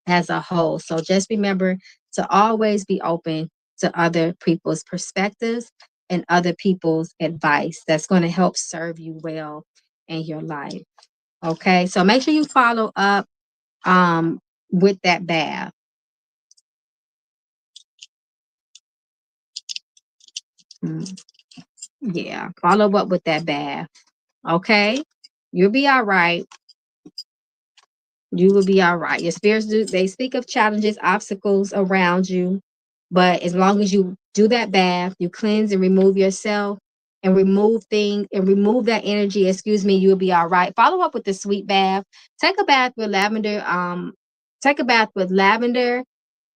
as a whole. So just remember to always be open to other people's perspectives and other people's advice that's going to help serve you well in your life. Okay, so make sure you follow up with that bath. Yeah, follow up with that bath. Okay, you'll be all right. You will be all right. Your spirits they speak of challenges, obstacles around you, but as long as you do that bath, you cleanse and remove yourself and remove things and remove that energy, excuse me, you'll be all right. Follow up with the sweet bath. Take a bath with lavender,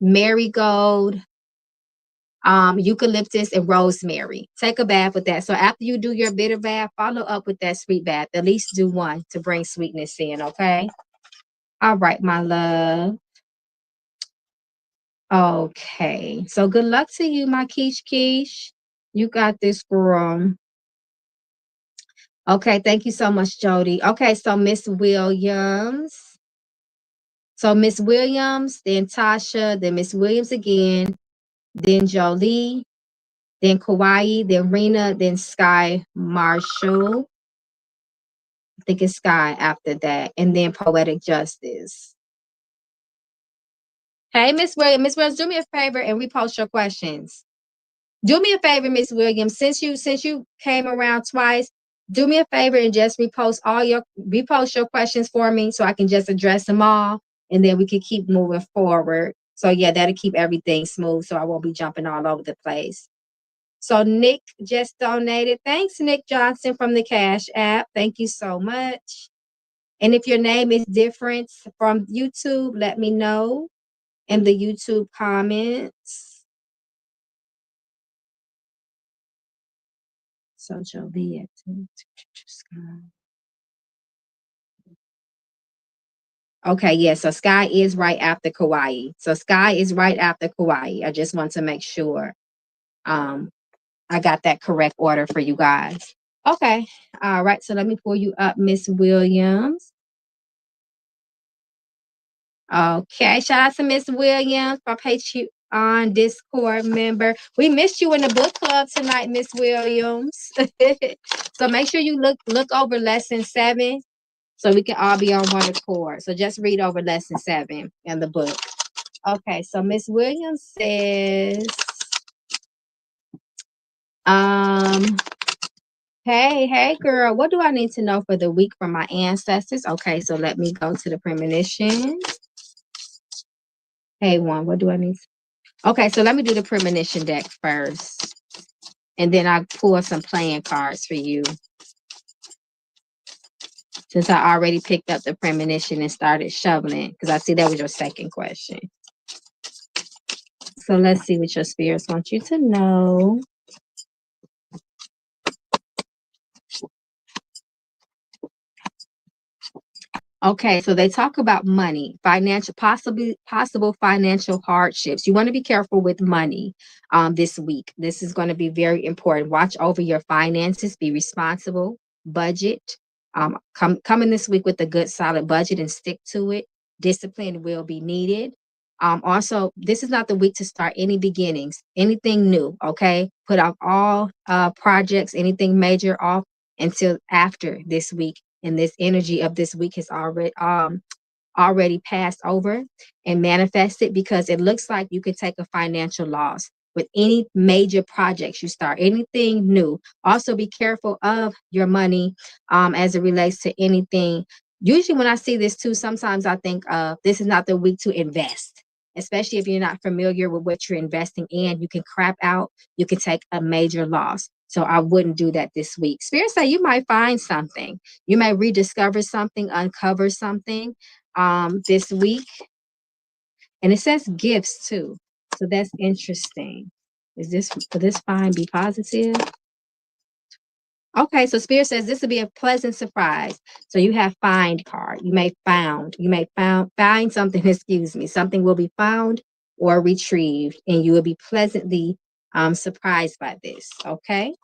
marigold, eucalyptus, and rosemary. Take a bath with that. So after you do your bitter bath, follow up with that sweet bath. At least do one to bring sweetness in, okay? All right, my love. Okay. So good luck to you, my Keish. You got this, girl. Okay, thank you so much, Jody. Okay, so Miss Williams. So Miss Williams, then Tasha, then Miss Williams again, then Jolie, then Kauai, then Rena, then Sky Marshall. I think it's Sky after that, and then Poetic Justice. Hey, Miss Williams. Miss Williams, do me a favor and repost your questions. Do me a favor, Miss Williams. Since you came around twice, do me a favor and just repost your questions for me so I can just address them all, and then we can keep moving forward. So yeah, that'll keep everything smooth, so I won't be jumping all over the place. So Nick just donated. Thanks, Nick Johnson from the Cash App. Thank you so much. And if your name is different from YouTube, let me know in the YouTube comments. So Jolie. Okay, yeah. So Sky is right after Kauai. So Sky is right after Kauai. I just want to make sure I got that correct order for you guys. Okay. All right. So let me pull you up, Miss Williams. Okay. Shout out to Miss Williams, my Patreon Discord member. We missed you in the book club tonight, Miss Williams. So make sure you look over lesson 7 so we can all be on one accord. So just read over lesson 7 in the book. Okay, so Miss Williams says, hey girl, what do I need to know for the week from my ancestors? Okay, so let me go to the premonition. Hey one, what do I need? Okay, so let me do the premonition deck first. And then I pull some playing cards for you. Since I already picked up the premonition and started shoveling, because I see that was your second question. So let's see what your spirits want you to know. Okay, so they talk about money, possible financial hardships. You want to be careful with money this week. This is going to be very important. Watch over your finances, be responsible, budget. Come in this week with a good solid budget and stick to it. Discipline will be needed. Also, this is not the week to start any beginnings, anything new. Okay, put off all projects, anything major off until after this week, and this energy of this week has already passed over and manifested, because it looks like you could take a financial loss with any major projects you start, anything new. Also be careful of your money as it relates to anything. Usually when I see this too, sometimes I think this is not the week to invest, especially if you're not familiar with what you're investing in. You can crap out, you can take a major loss. So I wouldn't do that this week. Spirit say you might find something. You may rediscover something, uncover something this week. And it says gifts too. So that's interesting. Could this find be positive? Okay, so Spirit says this will be a pleasant surprise. So you have find card. You may find something, excuse me, something will be found or retrieved, and you will be pleasantly surprised by this, okay,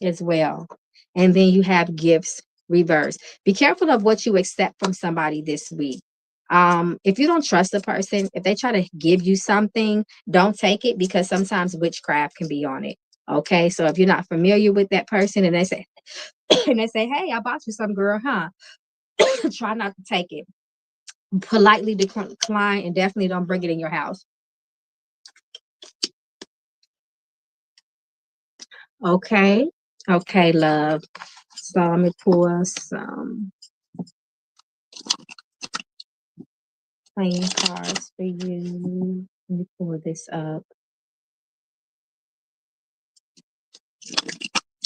as well. And then you have gifts reverse. Be careful of what you accept from somebody this week. If you don't trust a person, if they try to give you something, don't take it, because sometimes witchcraft can be on it. Okay, so if you're not familiar with that person and they say and they say, "Hey, I bought you some, girl," huh? Try not to take it. Politely decline, and definitely don't bring it in your house. Okay. Okay, love. So let me pull some playing cards for you. Let me pull this up.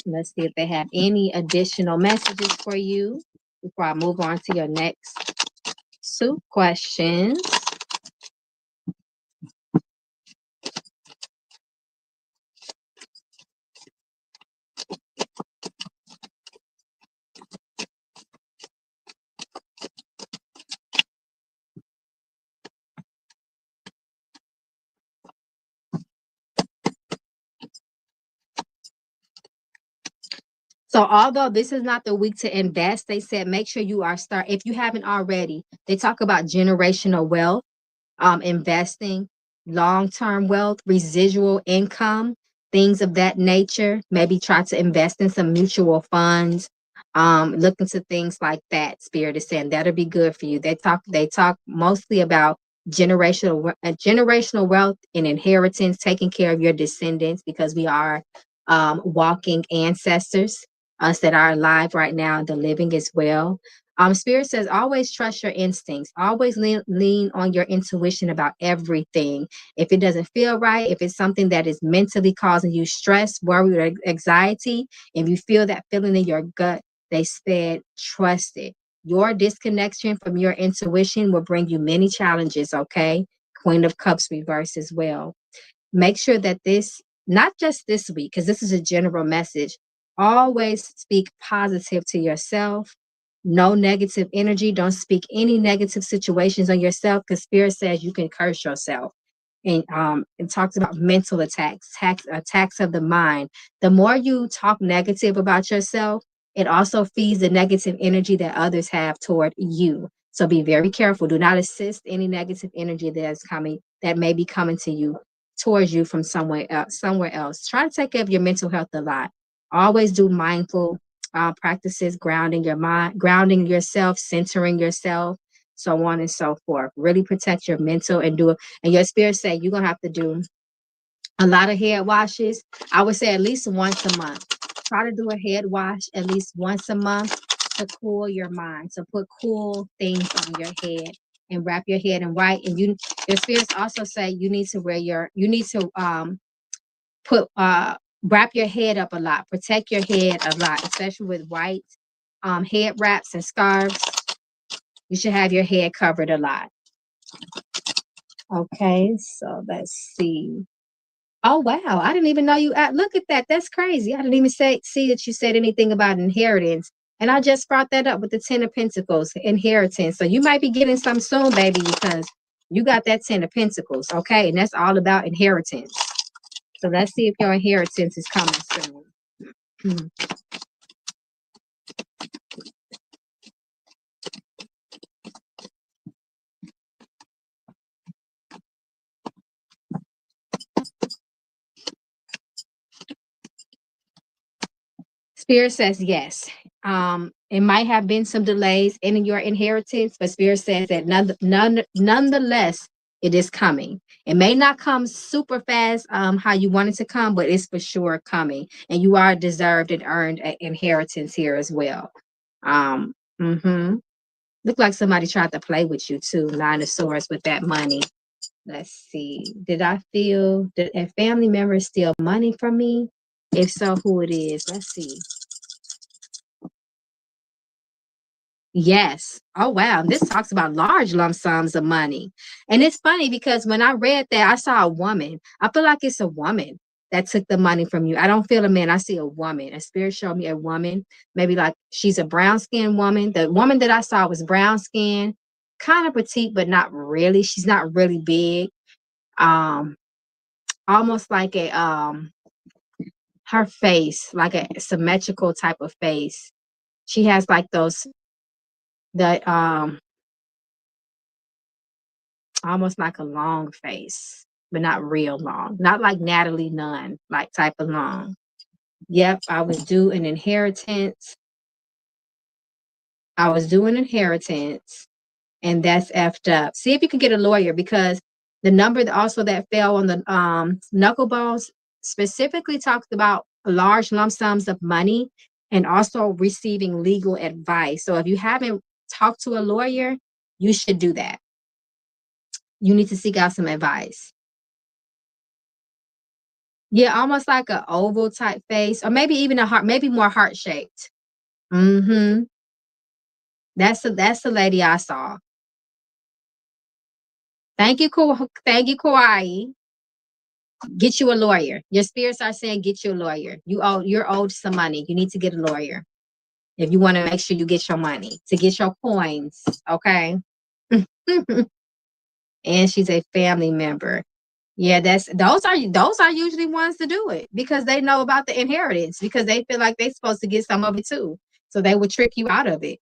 Let's see if they have any additional messages for you before I move on to your next two questions. So although this is not the week to invest, they said make sure you are if you haven't already. They talk about generational wealth, investing, long-term wealth, residual income, things of that nature. Maybe try to invest in some mutual funds. Look into things like that. Spirit is saying that'll be good for you. They talk mostly about generational wealth and inheritance, taking care of your descendants, because we are walking ancestors, us that are alive right now, the living as well. Spirit says always trust your instincts. Always lean on your intuition about everything. If it doesn't feel right, if it's something that is mentally causing you stress, worry, or anxiety, if you feel that feeling in your gut, they said trust it. Your disconnection from your intuition will bring you many challenges, okay? Queen of Cups reverse as well. Make sure that this, not just this week, because this is a general message, always speak positive to yourself. No negative energy. Don't speak any negative situations on yourself, because Spirit says you can curse yourself. And it talks about mental attacks of the mind. The more you talk negative about yourself, it also feeds the negative energy that others have toward you. So be very careful. Do not assist any negative energy that may be coming to you, towards you from somewhere else. Try to take care of your mental health a lot. Always do mindful practices, grounding your mind, grounding yourself, centering yourself, so on and so forth. Really protect your mental and do it. And your spirit say you're gonna have to do a lot of head washes. I would say at least once a month. Try to do a head wash at least once a month to cool your mind. So put cool things on your head and wrap your head in white. And your spirits also say you need to put wrap your head up a lot, protect your head a lot, especially with white head wraps and scarves. You should have your head covered a lot. Okay, so let's see. Oh wow, I didn't even know you. Look at that. That's crazy. I didn't even see that you said anything about inheritance, and I just brought that up with the Ten of Pentacles, inheritance. So you might be getting some soon, baby, because you got that Ten of Pentacles. Okay, and that's all about inheritance. So let's see if your inheritance is coming soon. Spirit says yes. It might have been some delays in your inheritance, but Spirit says that nonetheless, it is coming. It may not come super fast, how you want it to come, but it's for sure coming. And you are deserved and earned an inheritance here as well. Mm-hmm. Look like somebody tried to play with you too, Nine of Swords, with that money. Let's see. Did I feel that a family member steal money from me? If so, who it is? Let's see. Yes. Oh, wow. This talks about large lump sums of money. And it's funny because when I read that, I saw a woman. I feel like it's a woman that took the money from you. I don't feel a man. I see a woman. A spirit showed me a woman. Maybe like she's a brown skinned woman. The woman that I saw was brown skin, kind of petite, but not really. She's not really big. Um, Almost like her face, like a symmetrical type of face. She has like the almost like a long face, but not real long. Not like Natalie Nunn, like type of long. Yep, I was due an inheritance. I was due an inheritance, and that's effed up. See if you can get a lawyer, because the number that also that fell on the knucklebones specifically talked about large lump sums of money and also receiving legal advice. So if you haven't talked to a lawyer, you should do that. You need to seek out some advice. Yeah, almost like an oval type face, or maybe even a heart, maybe more heart shaped. Mm-hmm. That's the lady I saw. Thank you, Kauai. Get you a lawyer. Your spirits are saying get you a lawyer. You're owed some money. You need to get a lawyer if you want to make sure you get your money to get your coins. Okay. And she's a family member. Yeah, those are usually ones to do it because they know about the inheritance, because they feel like they're supposed to get some of it too. So they would trick you out of it.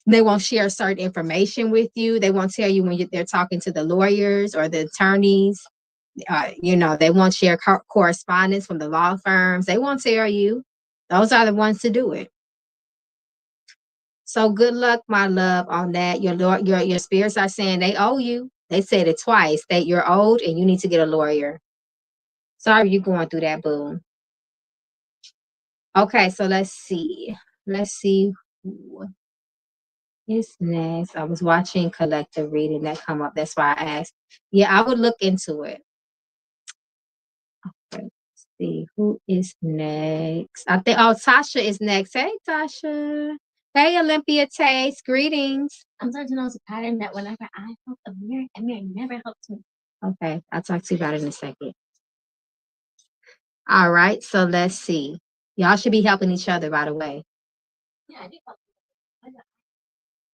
They won't share certain information with you. They won't tell you when they're talking to the lawyers or the attorneys. They won't share correspondence from the law firms. They won't tell you. Those are the ones to do it. So good luck, my love, on that. Your spirits are saying they owe you. They said it twice, that you're owed and you need to get a lawyer. Sorry you're going through that, boo. Okay, so let's see. Let's see who is next. I was watching collective reading that come up. That's why I asked. Yeah, I would look into it. Okay, let's see who is next. I think Tasha is next. Hey, Tasha. Hey, Olympia Taste. Greetings. I'm starting to notice a pattern that whenever I help Amir never helps me. Okay, I'll talk to you about it in a second. All right, so let's see. Y'all should be helping each other, by the way. Yeah, I do help.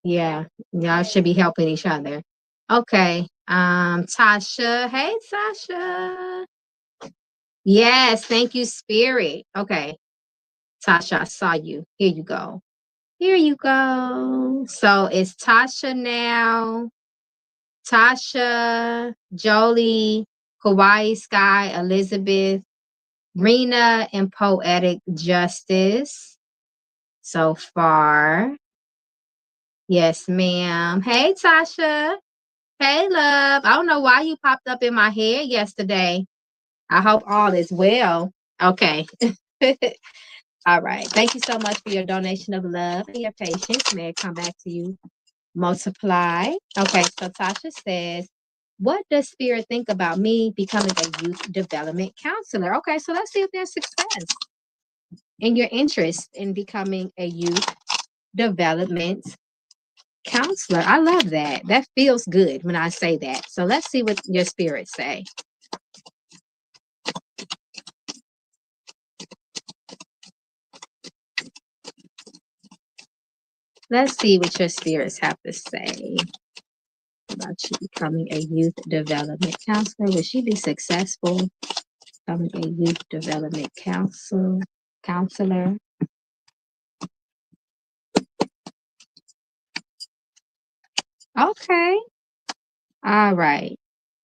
Yeah, y'all should be helping each other. Okay. Tasha. Hey, Tasha. Yes, thank you, Spirit. Okay. Tasha, I saw you. Here you go. Here you go. So it's Tasha now. Tasha, Jolie, Kawaii Sky, Elizabeth, Rena, and Poetic Justice so far. Yes, ma'am. Hey, Tasha. Hey, love. I don't know why you popped up in my head yesterday. I hope all is well. Okay. All right. Thank you so much for your donation of love and your patience. May it come back to you. Multiply. Okay. So Tasha says, what does Spirit think about me becoming a youth development counselor? Okay. So let's see if there's success in your interest in becoming a youth development counselor. I love that. That feels good when I say that. So let's see what your spirits say. Let's see what your spirits have to say about you becoming a youth development counselor. Will she be successful becoming a youth development counselor? Okay. All right.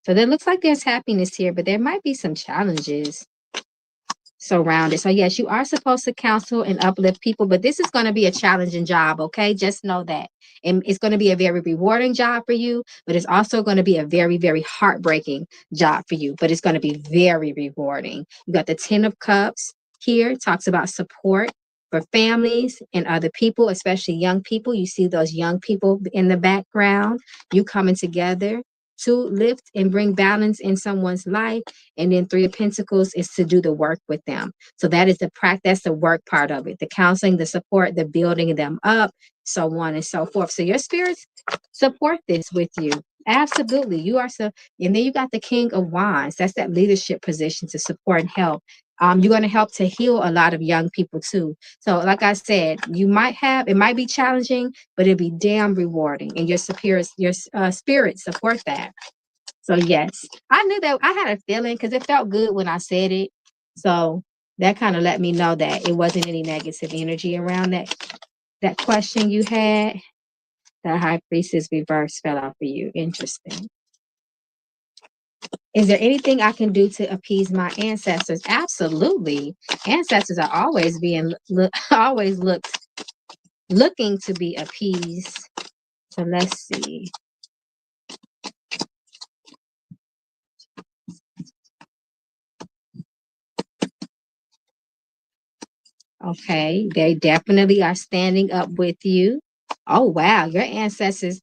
So there looks like there's happiness here, but there might be some challenges surrounded. So yes, you are supposed to counsel and uplift people, but this is going to be a challenging job. Okay. Just know that. And it's going to be a very rewarding job for you, but it's also going to be a very, very heartbreaking job for you, but it's going to be very rewarding. You got the 10 of Cups here. It talks about support for families and other people, especially young people. You see those young people in the background, you coming together to lift and bring balance in someone's life. And then 3 of Pentacles is to do the work with them. So that is that's the work part of it, the counseling, the support, the building them up, so on and so forth. So your spirits support this with you. Absolutely. You are and then you got the King of Wands. That's that leadership position to support and help. You're going to help to heal a lot of young people too. So like I said, it might be challenging, but it'll be damn rewarding. And your spirit support that. So yes, I knew that. I had a feeling because it felt good when I said it. So that kind of let me know that it wasn't any negative energy around that. That question you had, the high priestess reverse fell out for you. Interesting. Is there anything I can do to appease my ancestors? Absolutely. Ancestors are always always looking to be appeased. So let's see. Okay, they definitely are standing up with you. Oh wow, your ancestors,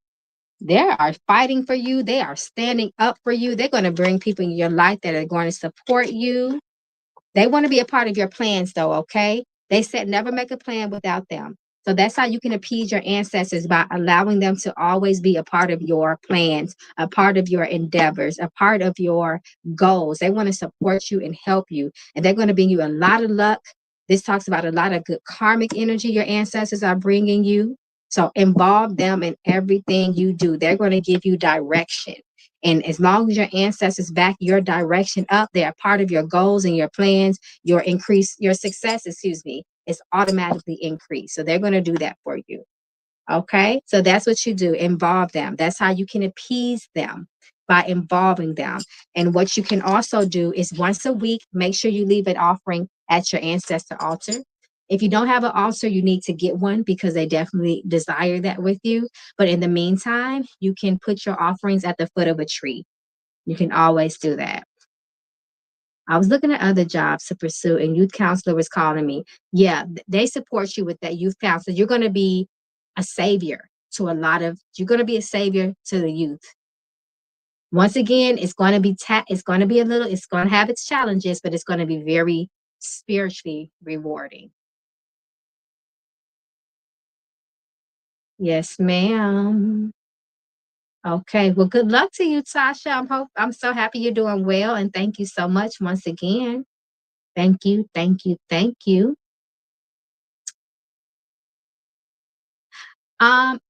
they are fighting for you. They are standing up for you. They're going to bring people in your life that are going to support you. They want to be a part of your plans, though, okay? They said never make a plan without them. So that's how you can appease your ancestors, by allowing them to always be a part of your plans, a part of your endeavors, a part of your goals. They want to support you and help you. And they're going to bring you a lot of luck. This talks about a lot of good karmic energy your ancestors are bringing you. So involve them in everything you do. They're going to give you direction. And as long as your ancestors back your direction up, they are part of your goals and your plans, your success, is automatically increased. So they're going to do that for you. Okay. So that's what you do. Involve them. That's how you can appease them, by involving them. And what you can also do is once a week, make sure you leave an offering at your ancestor altar. If you don't have an altar, you need to get one, because they definitely desire that with you. But in the meantime, you can put your offerings at the foot of a tree. You can always do that. I was looking at other jobs to pursue, and youth counselor was calling me. Yeah, they support you with that youth counselor. You're going to be a savior to you're going to be a savior to the youth. Once again, it's going to be it's going to have its challenges, but it's going to be very spiritually rewarding. Yes, ma'am. Okay. Well, good luck to you, Tasha. I'm so happy you're doing well, and thank you so much once again. Thank you, thank you, thank you.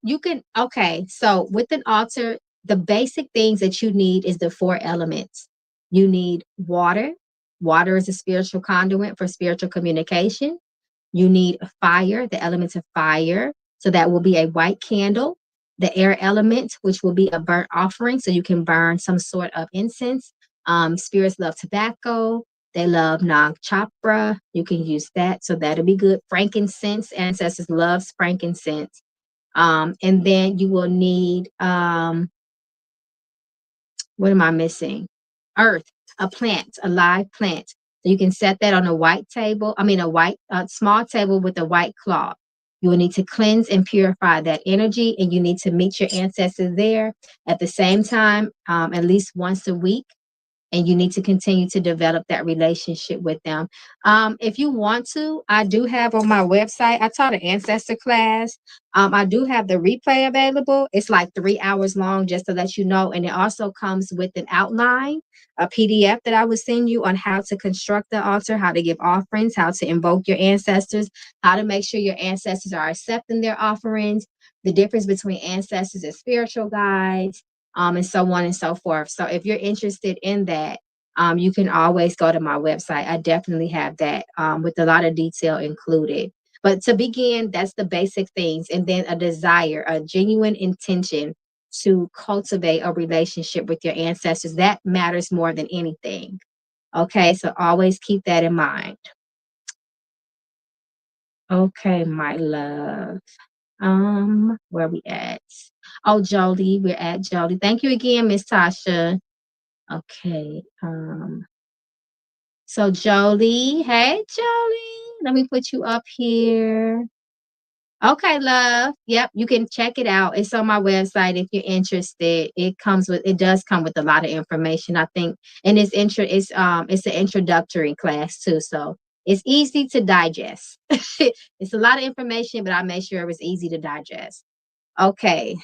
You can, okay, so with an altar, the basic things that you need is the four elements. You need water. Water is a spiritual conduit for spiritual communication. You need fire, the elements of fire. So that will be a white candle. The air element, which will be a burnt offering. So you can burn some sort of incense. Spirits love tobacco. They love Nag Chopra. You can use that. So that'll be good. Frankincense. Ancestors loves frankincense. And then you will need, what am I missing? Earth, a plant, a live plant. So you can set that on a white table, small table with a white cloth. You will need to cleanse and purify that energy, and you need to meet your ancestors there at the same time, at least once a week. And you need to continue to develop that relationship with them. If you want to, I do have on my website, I taught an ancestor class. I do have the replay available. It's like 3 hours long, just to let you know. And it also comes with an outline, a PDF that I would send you on how to construct the altar, how to give offerings, how to invoke your ancestors, how to make sure your ancestors are accepting their offerings, the difference between ancestors and spiritual guides, and so on and so forth. So if you're interested in that, you can always go to my website. I definitely have that, with a lot of detail included. But to begin, that's the basic things. And then a desire, a genuine intention to cultivate a relationship with your ancestors. That matters more than anything. Okay, so always keep that in mind. Okay, my love. Where we at? Oh, Jody, we're at Jody. Thank you again, Miss Tasha. Okay. So Jody, hey Jody, let me put you up here. Okay, love. Yep, you can check it out. It's on my website if you're interested. It does come with a lot of information, I think. And it's an introductory class too. So it's easy to digest. It's a lot of information, but I made sure it was easy to digest. Okay.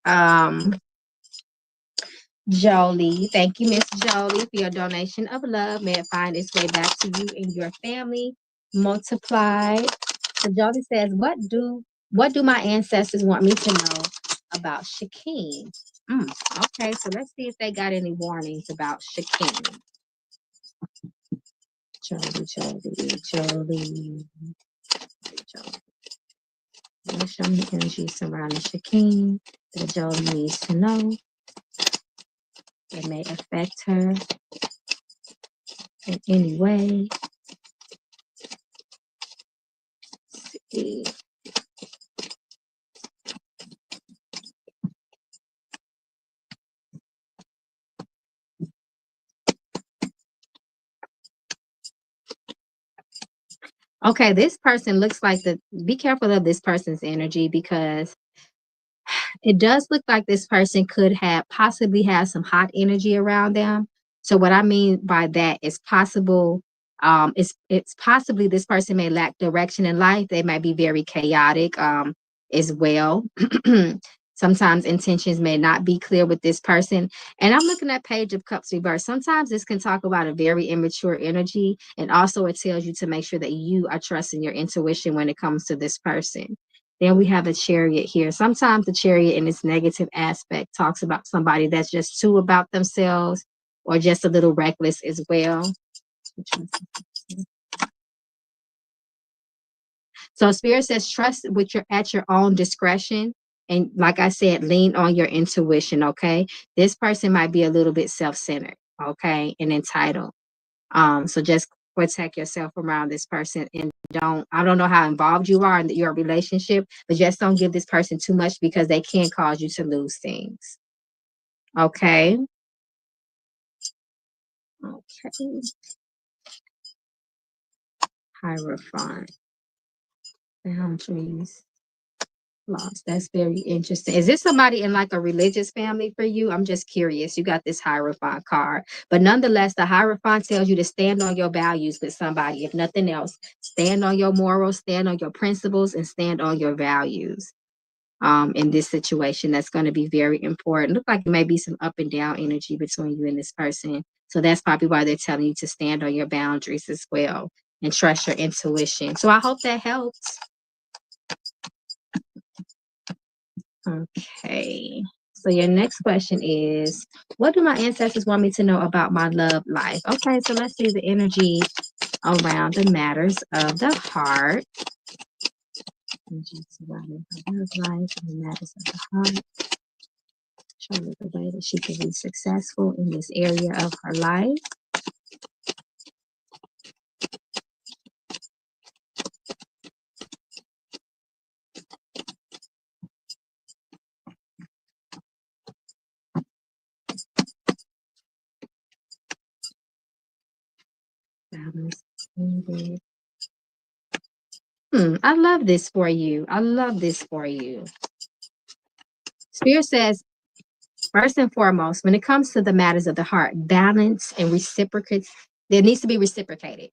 Um, Jolie. Thank you, Miss Jolie, for your donation of love. May it find its way back to you and your family, multiplied. So Jolie says, what do my ancestors want me to know about Shakeen? Okay, so let's see if they got any warnings about Shakeen. Jolie. Show me energy surrounding Shakeen that Joe needs to know that may affect her in any way. Let's see. Okay, this person looks like be careful of this person's energy because it does look like this person could possibly have some hot energy around them. So what I mean by that is possible, it's possibly this person may lack direction in life. They might be very chaotic, as well. Sometimes intentions may not be clear with this person. And I'm looking at Page of Cups reverse. Sometimes this can talk about a very immature energy. And also it tells you to make sure that you are trusting your intuition when it comes to this person. Then we have a Chariot here. Sometimes the Chariot in its negative aspect talks about somebody that's just too about themselves or just a little reckless as well. So Spirit says trust at your own discretion. And like I said, lean on your intuition, okay? This person might be a little bit self-centered, okay, and entitled. So just protect yourself around this person and I don't know how involved you are in your relationship, but just don't give this person too much because they can cause you to lose things. Okay. Okay. Hierophant. Boundaries. Lost. That's very interesting. Is this somebody in like a religious family for you? I'm just curious. You got this Hierophant card, but nonetheless, the Hierophant tells you to stand on your values with somebody. If nothing else, stand on your morals, stand on your principles, and stand on your values. In this situation, that's going to be very important. Look like there may be some up and down energy between you and this person. So that's probably why they're telling you to stand on your boundaries as well and trust your intuition. So I hope that helps. Okay. So your next question is, what do my ancestors want me to know about my love life? Okay, so let's see the energy around the matters of the heart. Energy surrounding her love life and the matters of the heart. Show her the way that she can be successful in this area of her life. Balance needed. I love this for you. I love this for you. Spirit says, first and foremost, when it comes to the matters of the heart, balance and reciprocate, there needs to be reciprocated.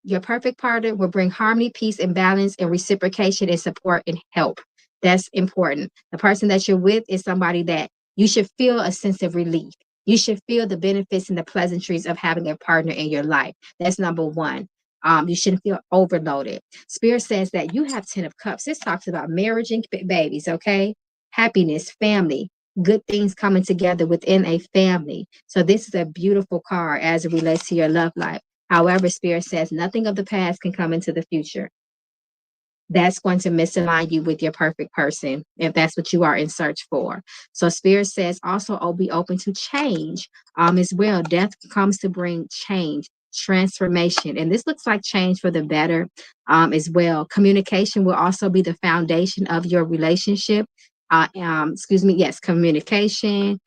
Your perfect partner will bring harmony, peace, and balance, and reciprocation and support and help. That's important. The person that you're with is somebody that you should feel a sense of relief. You should feel the benefits and the pleasantries of having a partner in your life. That's number one. You shouldn't feel overloaded. Spirit says that you have 10 of Cups. This talks about marriage and babies, okay? Happiness, family, good things coming together within a family. So this is a beautiful card as it relates to your love life. However, Spirit says nothing of the past can come into the future. That's going to misalign you with your perfect person if that's what you are in search for. So Spirit says also, be open to change as well. Death comes to bring change, transformation, and this looks like change for the better as well. Communication will also be the foundation of your relationship. Yes, communication.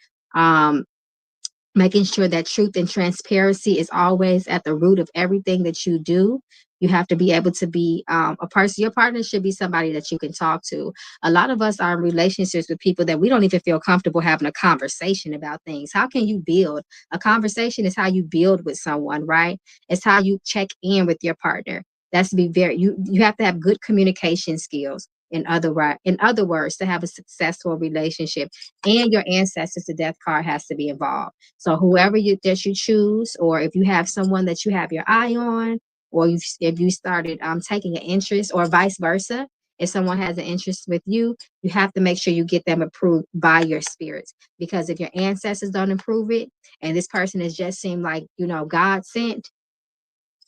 Making sure that truth and transparency is always at the root of everything that you do. You have to be able to be a person. Your partner should be somebody that you can talk to. A lot of us are in relationships with people that we don't even feel comfortable having a conversation about things. How can you build? A conversation is how you build with someone, right? It's how you check in with your partner. That's to be you have to have good communication skills. In other words, to have a successful relationship, and your ancestors, the death card has to be involved. So whoever that you choose, or if you have someone that you have your eye on, or if you started taking an interest, or vice versa, if someone has an interest with you, you have to make sure you get them approved by your spirits. Because if your ancestors don't approve it, and this person has just seemed like, God sent,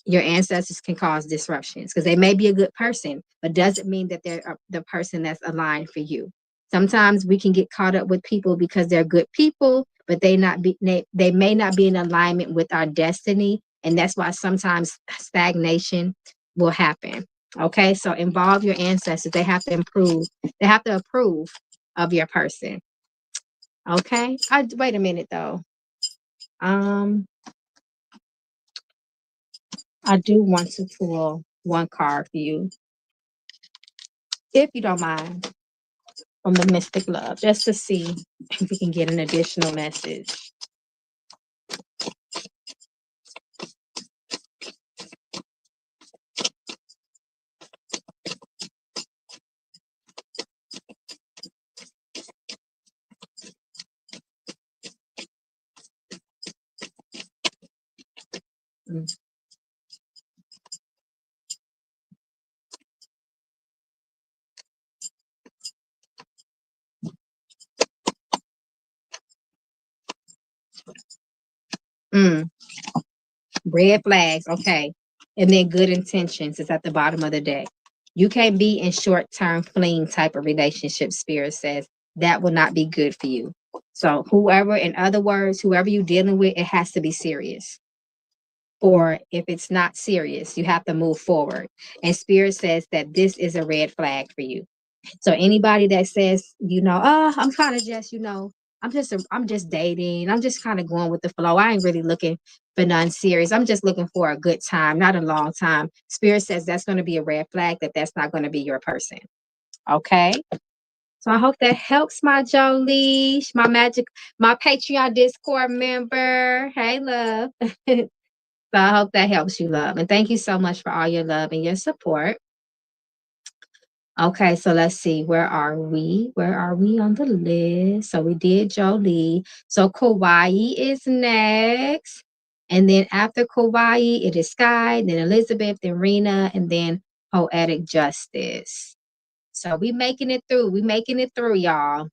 your ancestors can cause disruptions because they may be a good person, but doesn't mean that they're the person that's aligned for you. Sometimes we can get caught up with people because they're good people, but they may not be in alignment with our destiny, and that's why sometimes stagnation will happen. Okay, so involve your ancestors. They have to improve. They have to approve of your person. Okay. Wait a minute though. Um, I do want to pull one card for you, if you don't mind, from the Mystic Love, just to see if we can get an additional message. Mm. Mm. Red flags, okay. And then good intentions is at the bottom of the deck. You can't be in short-term fling type of relationship, Spirit says. That will not be good for you. So whoever, in other words, whoever you're dealing with, it has to be serious. Or if it's not serious, you have to move forward. And Spirit says that this is a red flag for you. So anybody that says, oh, I'm kind of just, I'm just dating. I'm just kind of going with the flow. I ain't really looking for none serious. I'm just looking for a good time, not a long time. Spirit says that's going to be a red flag, that's not going to be your person. Okay. So I hope that helps, my Jolie, my Patreon Discord member. Hey, love. So I hope that helps you, love. And thank you so much for all your love and your support. Okay, so let's see. Where are we? Where are we on the list? So we did Jolie. So Kauai is next. And then after Kauai, it is Sky, then Elizabeth, then Rena, and then Poetic Justice. So we making it through. We making it through, y'all.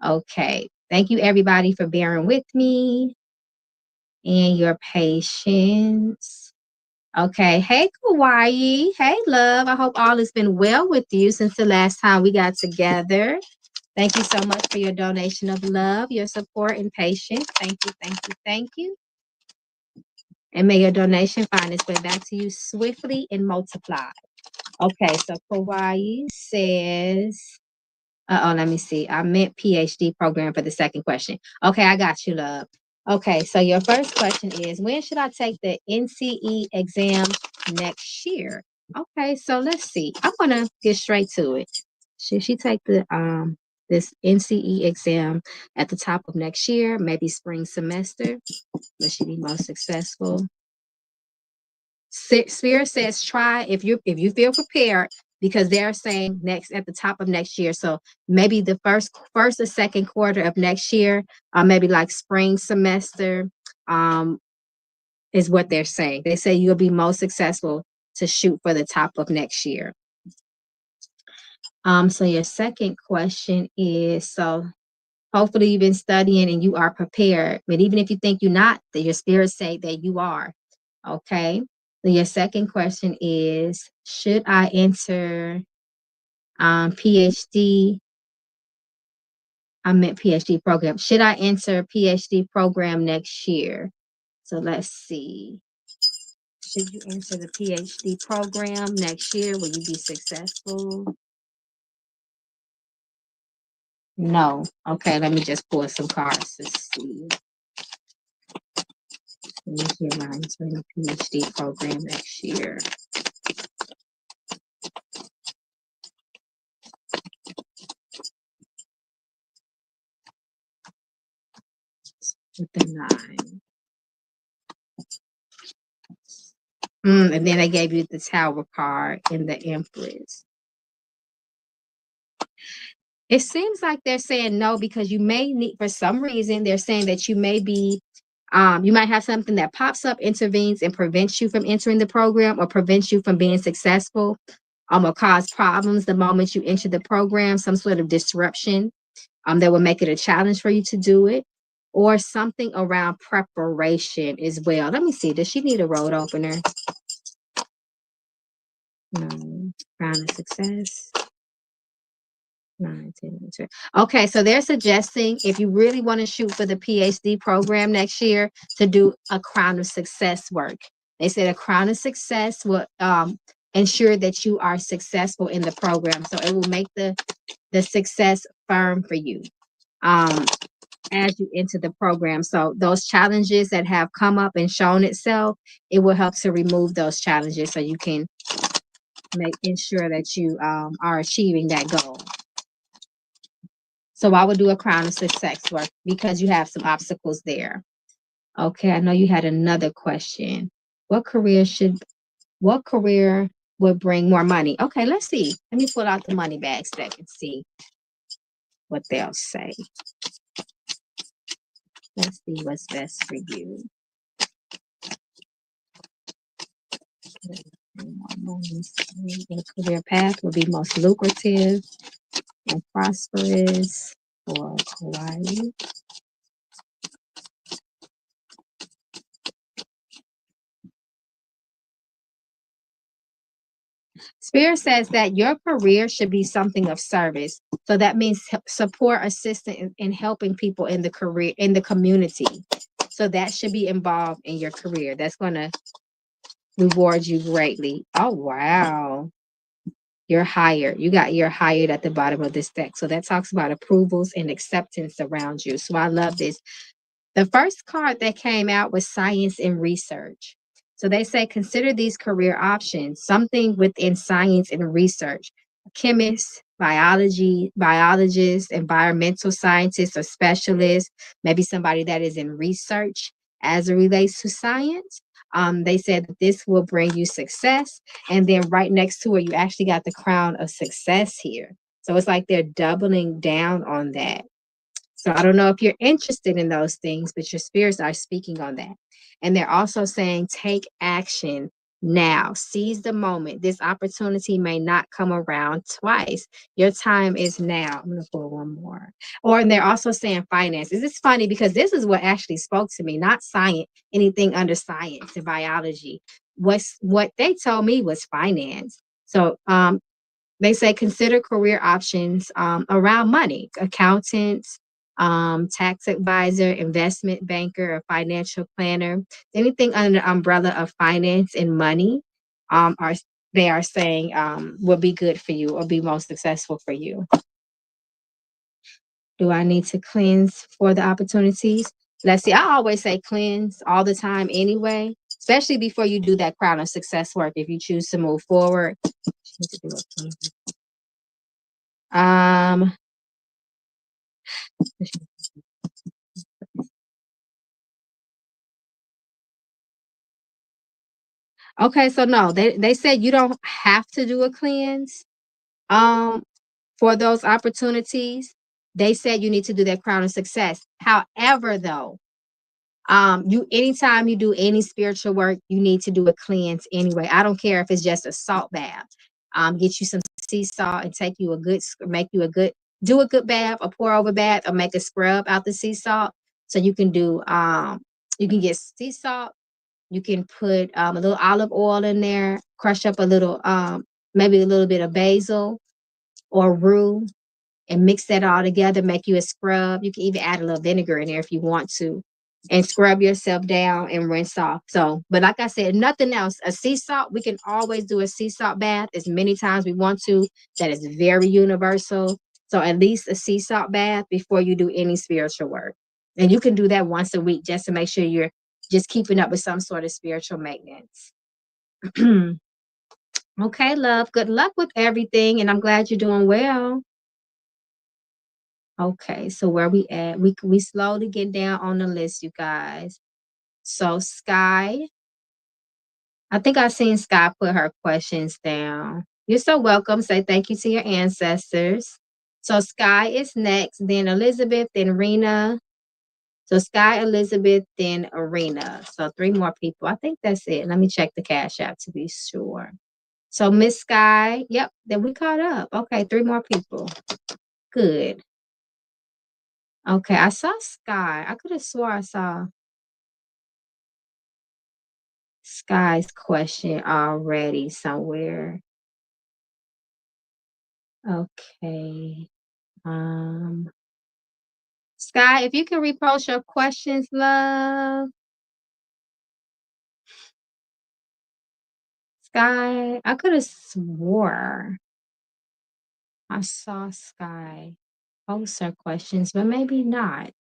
Okay. Thank you, everybody, for bearing with me and your patience. Okay. Hey, Kauai. Hey, love. I hope all has been well with you since the last time we got together. Thank you so much for your donation of love, your support, and patience. Thank you, thank you, thank you. And may your donation find its way back to you swiftly and multiply. Okay, so Kauai says, let me see. I meant PhD program for the second question. Okay, I got you, love. Okay, so your first question is, when should I take the NCE exam next year? Okay, so let's see. I'm gonna get straight to it. Should she take the this NCE exam at the top of next year, maybe spring semester? Will she be most successful? Spirit says try if you feel prepared, because they're saying next at the top of next year. So maybe the first or second quarter of next year, maybe like spring semester, is what they're saying. They say you'll be most successful to shoot for the top of next year. So your second question is, so hopefully you've been studying and you are prepared. But even if you think you're not, that your spirits say that you are. Okay. So your second question is, should I enter PhD? I meant PhD program. Should I enter PhD program next year? So let's see. Should you enter the PhD program next year? Will you be successful? No. Okay, let me just pull some cards to see. Let me hear mine for the PhD program next year. With the 9. And then they gave you the Tower card and the Empress. It seems like they're saying no, because you may need, for some reason, they're saying that you may be, you might have something that pops up, intervenes, and prevents you from entering the program, or prevents you from being successful, or cause problems the moment you enter the program, some sort of disruption that will make it a challenge for you to do it. or something around preparation as well. Let me see. Does she need a road opener? No. Crown of success. 9, 10, 12. Okay, so they're suggesting if you really want to shoot for the PhD program next year to do a crown of success work. They said a crown of success will ensure that you are successful in the program. So it will make the success firm for you as you enter the program. So those challenges that have come up and shown itself, it will help to remove those challenges so you can ensure that you are achieving that goal. So I would do a crown of success work because you have some obstacles there. Okay, I know you had another question. What career would bring more money? Okay, let's see. Let me pull out the money bag stack and see what they'll say. Let's see what's best for you. What career path will be most lucrative and prosperous for Hawaii? Spirit says that your career should be something of service. So that means support, assistance, in helping people in the career, in the community. So that should be involved in your career. That's going to reward you greatly. Oh, wow. You're hired. You're hired at the bottom of this deck. So that talks about approvals and acceptance around you. So I love this. The first card that came out was science and research. So they say consider these career options, something within science and research. Chemists, biologists, environmental scientists or specialists, maybe somebody that is in research as it relates to science. They said that this will bring you success. And then right next to it, you actually got the crown of success here. So it's like they're doubling down on that. So I don't know if you're interested in those things, but your spirits are speaking on that. And they're also saying take action now. Seize the moment. This opportunity may not come around twice. Your time is now. I'm going to pull one more. And they're also saying finances. It's funny because this is what actually spoke to me, not science, anything under science and biology. What they told me was finance. So they say consider career options around money, accountants, tax advisor, investment banker, or financial planner, anything under the umbrella of finance and money are they are saying will be good for you or be most successful for you. Do I need to cleanse for the opportunities? Let's see. I always say cleanse all the time anyway, especially before you do that crown of success work. If you choose to move forward, um, okay, so no, they said you don't have to do a cleanse um for those opportunities. They said you need to do that crown of success. However, though, you anytime you do any spiritual work, you need to do a cleanse anyway. I don't care if it's just a salt bath. Get you some sea salt and take you a good make you a good do a good bath, a pour over bath, or make a scrub out the sea salt. So you can do you can get sea salt. You can put a little olive oil in there, crush up a little, maybe a little bit of basil or rue, and mix that all together, make you a scrub. You can even add a little vinegar in there if you want to, and scrub yourself down and rinse off. So, but like I said, nothing else. A sea salt, we can always do a sea salt bath as many times we want to. That is very universal. So at least a sea salt bath before you do any spiritual work. And you can do that once a week just to make sure you're just keeping up with some sort of spiritual maintenance. Okay, love. Good luck with everything. And I'm glad you're doing well. Okay, so where we at? We slowly get down on the list, you guys. So Sky, I think I've seen Sky put her questions down. You're so welcome. Say thank you to your ancestors. So Sky is next, then Elizabeth, then Rena. So Sky, Elizabeth, then Arena. So 3 more people. I think that's it. Let me check the Cash App to be sure. So Miss Sky, yep, then we caught up. Okay, 3 more people. Good. Okay, I saw Sky. I could have swore I saw Sky's question already somewhere. Okay. Um, Sky, if you can repost your questions, love. Sky, I could have swore I saw Sky post her questions, but maybe not.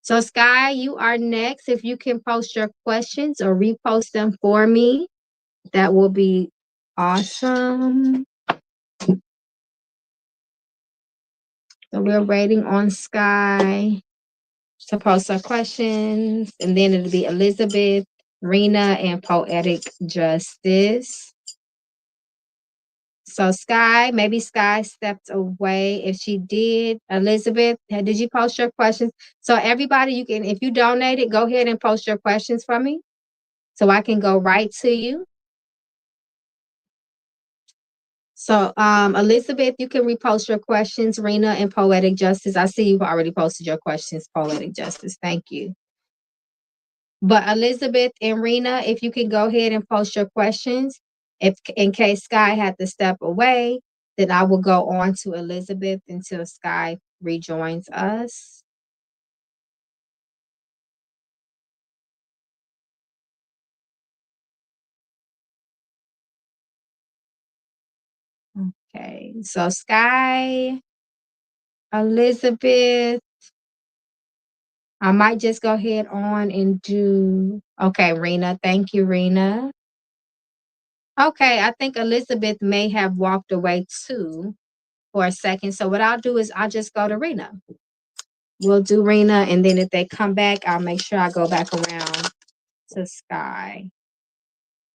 So, Sky, you are next. If you can post your questions or repost them for me, that will be awesome. So, we're waiting on Sky to post her questions, and then it'll be Elizabeth, Rena, and Poetic Justice. So Sky, maybe Sky stepped away. If she did, Elizabeth, did you post your questions? So everybody, you can, if you donated, go ahead and post your questions for me, so I can go right to you. So Elizabeth, you can repost your questions. Rena and Poetic Justice, I see you've already posted your questions. Poetic Justice, thank you. But Elizabeth and Rena, if you can go ahead and post your questions, if in case Sky had to step away, then I will go on to Elizabeth until Sky rejoins us. Okay, so Sky, Elizabeth, I might just go ahead on and do, okay, Rena, thank you, Rena. Okay, I think Elizabeth may have walked away too for a second. So what I'll do is I'll just go to Rena. We'll do Rena, and then if they come back, I'll make sure I go back around to Sky.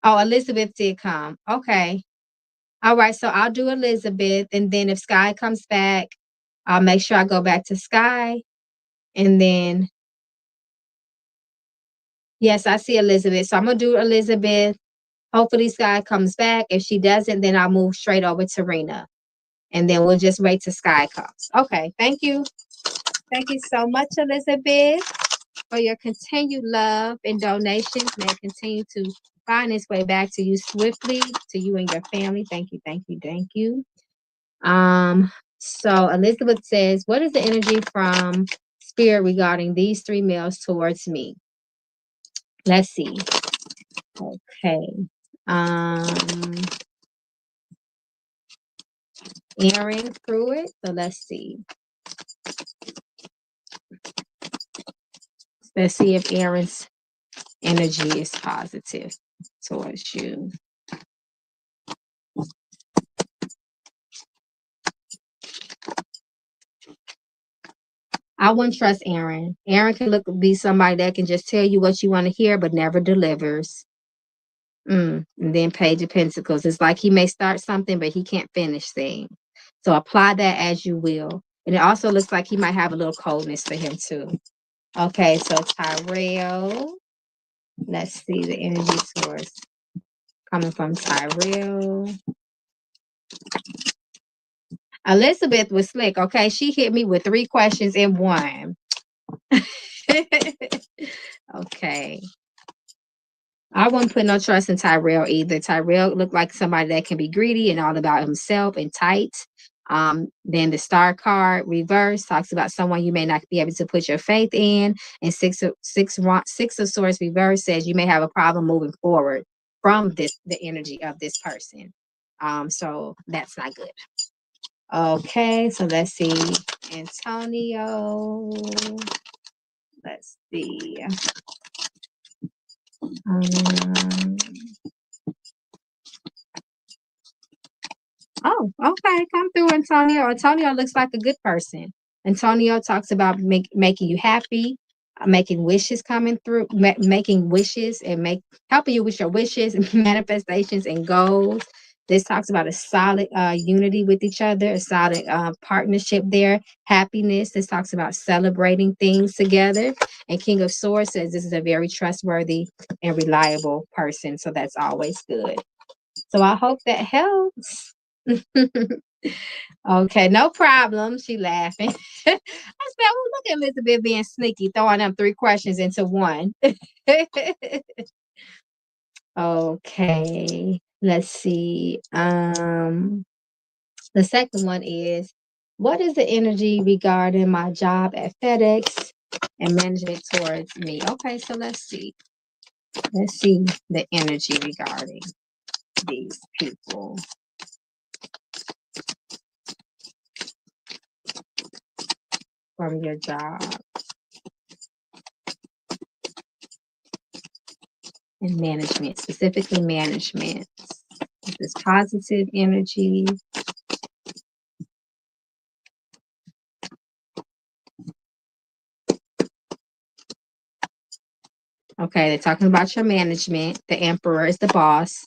Oh, Elizabeth did come. Okay. All right. So I'll do Elizabeth, and then if Sky comes back, I'll make sure I go back to Sky. And then, yes, I see Elizabeth. So I'm going to do Elizabeth. Hopefully, Sky comes back. If she doesn't, then I'll move straight over to Rena. And then we'll just wait till Sky comes. Okay. Thank you. Thank you so much, Elizabeth, for your continued love and donations. May it continue to find its way back to you swiftly, to you and your family. Thank you, thank you, thank you. So Elizabeth says, what is the energy from spirit regarding these three males towards me? Let's see. Okay. Aaron through it. So let's see. Let's see if Aaron's energy is positive towards you. I wouldn't trust Aaron. Aaron can be somebody that can just tell you what you want to hear, but never delivers. And then Page of Pentacles. It's like he may start something, but he can't finish things. So apply that as you will. And it also looks like he might have a little coldness for him too. Okay, so Tyrell. Let's see the energy source coming from Tyrell. Elizabeth was slick. Okay, she hit me with 3 questions in one. Okay. I wouldn't put no trust in Tyrell either. Tyrell looked like somebody that can be greedy and all about himself and tight. Then the star card reverse talks about someone you may not be able to put your faith in. And six of swords reverse says you may have a problem moving forward from the energy of this person. So that's not good. Okay, so let's see. Antonio. Let's see. Oh, okay. Come through, Antonio. Antonio looks like a good person. Antonio talks about making you happy, making wishes coming through, making wishes and helping you with your wishes and manifestations and goals. This talks about a solid unity with each other, a solid partnership there, happiness. This talks about celebrating things together. And King of Swords says this is a very trustworthy and reliable person. So that's always good. So I hope that helps. Okay, no problem. She laughing. I said, "Oh, look at Elizabeth being sneaky, throwing them 3 questions into one." Okay, let's see. The second one is, what is the energy regarding my job at FedEx and management towards me? Okay, so let's see. Let's see the energy regarding these people from your job and management, specifically management. This positive energy. Okay, they're talking about your management. The emperor is the boss.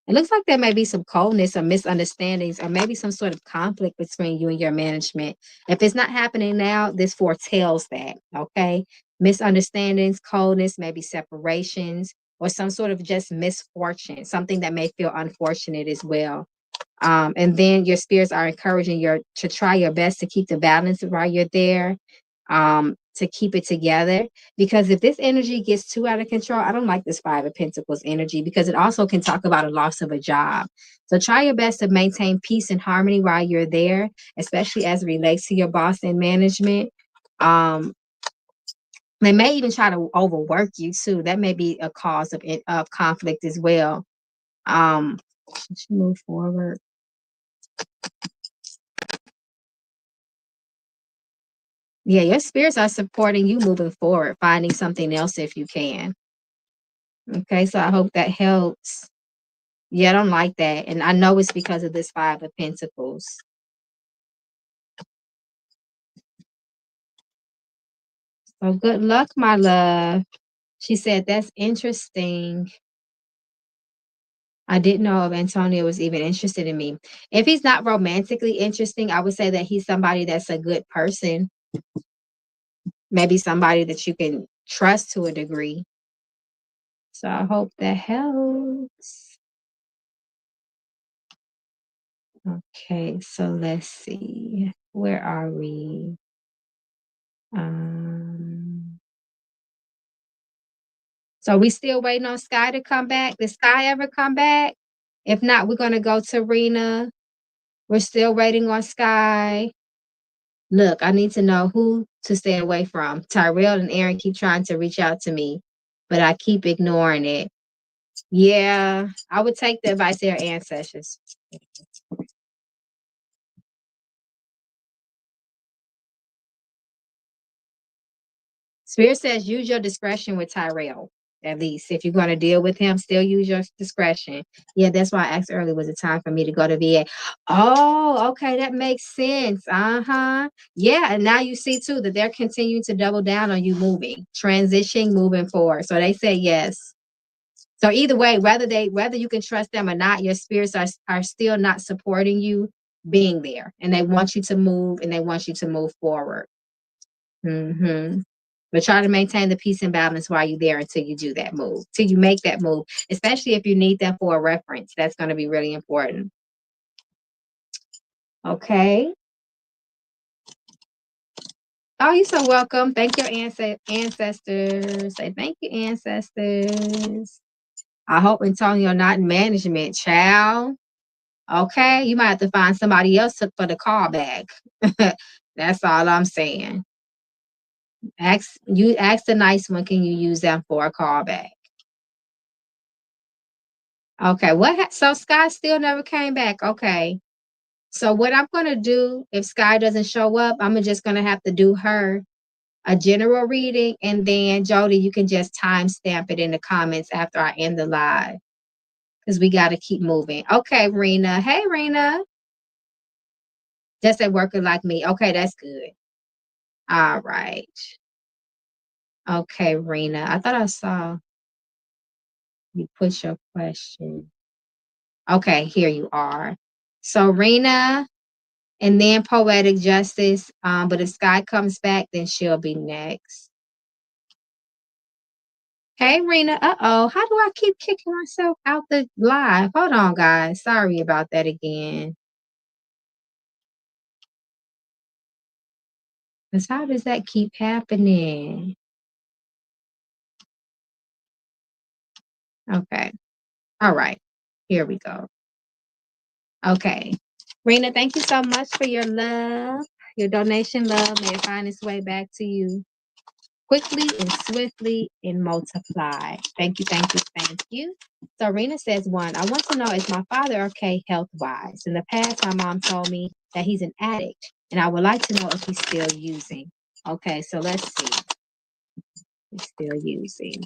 It looks like there may be some coldness or misunderstandings, or maybe some sort of conflict between you and your management. If it's not happening now, this foretells that. Okay, misunderstandings, coldness, maybe separations, or some sort of just misfortune, something that may feel unfortunate as well. And then your spirits are encouraging you to try your best to keep the balance while you're there, to keep it together. Because if this energy gets too out of control, I don't like this Five of Pentacles energy, because it also can talk about a loss of a job. So try your best to maintain peace and harmony while you're there, especially as it relates to your boss and management. Um, they may even try to overwork you too. That may be a cause of conflict as well. Let's move forward. Yeah, your spirits are supporting you moving forward, finding something else if you can. Okay, so I hope that helps. Yeah, I don't like that. And I know it's because of this Five of Pentacles. So good luck, my love. She said, that's interesting. I didn't know if Antonio was even interested in me. If he's not romantically interesting, I would say that he's somebody that's a good person. Maybe somebody that you can trust to a degree. So I hope that helps. Okay, so let's see. Where are we? Um, so we still waiting on Sky to come back. Did Sky ever come back? If not, we're gonna go to Rena. We're still waiting on Sky. Look, I need to know who to stay away from. Tyrell and Aaron keep trying to reach out to me, but I keep ignoring it. Yeah, I would take the advice of your ancestors. Spirit says use your discretion with Tyrell. At least if you're going to deal with him, still use your discretion. Yeah, that's why I asked earlier, was it time for me to go to VA? Oh, okay, that makes sense. Uh-huh. Yeah, and now you see too that they're continuing to double down on you moving, transitioning, moving forward. So they say yes. So either way, whether you can trust them or not, your spirits are still not supporting you being there, and they want you to move, and they want you to move forward. Mm-hmm. But try to maintain the peace and balance while you're there until you do that move, till you make that move, especially if you need them for a reference. That's going to be really important. Okay. Oh, you're so welcome. Thank your ancestors. Say thank you, ancestors. I hope Antonio not in management, child. Okay. You might have to find somebody else for the call back. That's all I'm saying. Ask the nice one, can you use them for a callback? Okay, so Sky still never came back. Okay. So what I'm gonna do if Sky doesn't show up, I'm just gonna have to do her a general reading, and then Jody, you can just timestamp it in the comments after I end the live. Because we gotta keep moving. Okay, Rena. Hey Rena. Just a worker like me. Okay, that's good. All right. Okay, Rena. I thought I saw you put your question. Okay, here you are. So Rena, and then Poetic Justice. But if Sky comes back, then she'll be next. Hey, Rena. Uh-oh. How do I keep kicking myself out the live? Hold on, guys. Sorry about that again. Because how does that keep happening? Okay. All right. Here we go. Okay. Rena, thank you so much for your love, your donation love. May it find its way back to you quickly and swiftly and multiply. Thank you, thank you, thank you. So Rena says, one, I want to know, is my father okay health-wise? In the past, my mom told me that he's an addict, and I would like to know if he's still using. Okay, so let's see. He's still using.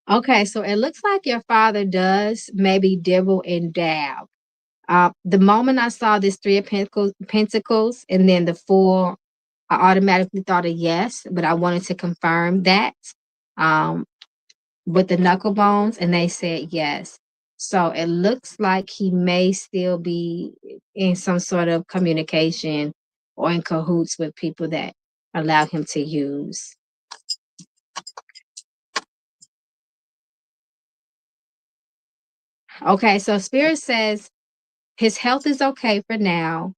Okay, so it looks like your father does maybe dibble and dab. The moment I saw this three of pentacles and then the four, I automatically thought a yes, but I wanted to confirm that um, with the knuckle bones, and they said yes. So it looks like he may still be in some sort of communication or in cahoots with people that allow him to use. Okay, so Spirit says his health is okay for now.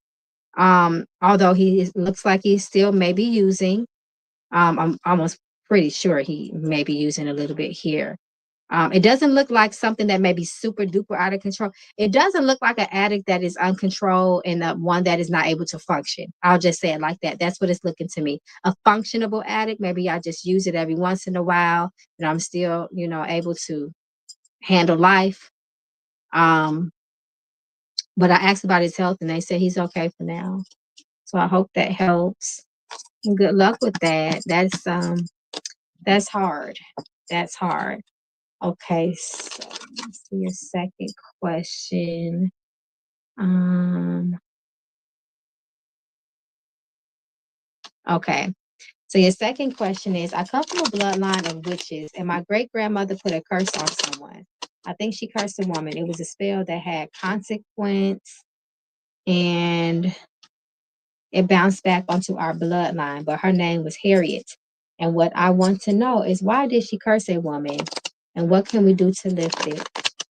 Although looks like he's still maybe using. I'm almost pretty sure he may be using a little bit here. It doesn't look like something that may be super duper out of control. It doesn't look like an addict that is uncontrolled and one that is not able to function. I'll just say it like that. That's what it's looking to me. A functionable addict, maybe I just use it every once in a while and I'm still, able to handle life. But I asked about his health and they said he's okay for now. So I hope that helps. And good luck with that. That's hard. That's hard. Okay, so let's see your second question. Okay. So your second question is, I come from a bloodline of witches, and my great grandmother put a curse on someone. I think she cursed a woman. It was a spell that had consequence, and it bounced back onto our bloodline, but her name was Harriet. And what I want to know is, why did she curse a woman? And what can we do to lift it?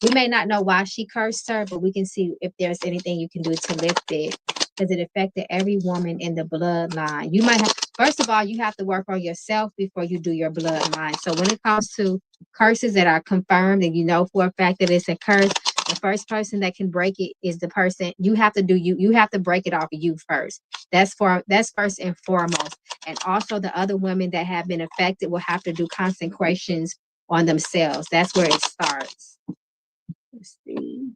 We may not know why she cursed her, but we can see if there's anything you can do to lift it, because it affected every woman in the bloodline. You might have, first of all, you have to work on yourself before you do your bloodline. So when it comes to curses that are confirmed and you know for a fact that it's a curse, the first person that can break it is the person. You have to do you have to break it off of you first. That's first and foremost. And also the other women that have been affected will have to do consecrations on themselves. That's where it starts. Let's see.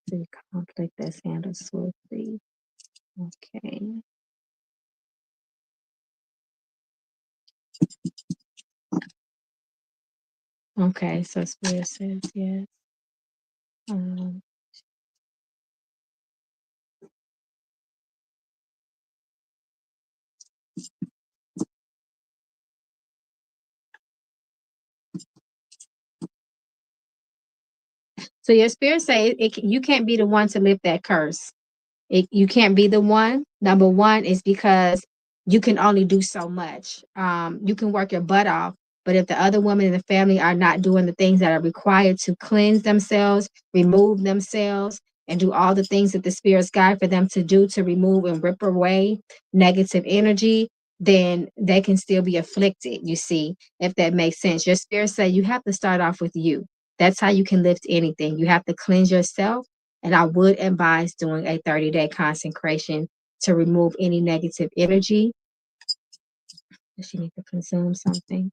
The conflict that's handled swiftly. Okay. Okay, so Spirit says yes. So your spirit say you can't be the one to lift that curse. You can't be the one. Number one is because you can only do so much. You can work your butt off, but if the other women in the family are not doing the things that are required to cleanse themselves, remove themselves, and do all the things that the spirits guide for them to do to remove and rip away negative energy, then they can still be afflicted, you see, if that makes sense. Your spirit say you have to start off with you. That's how you can lift anything. You have to cleanse yourself. And I would advise doing a 30-day consecration to remove any negative energy. Does she need to consume something?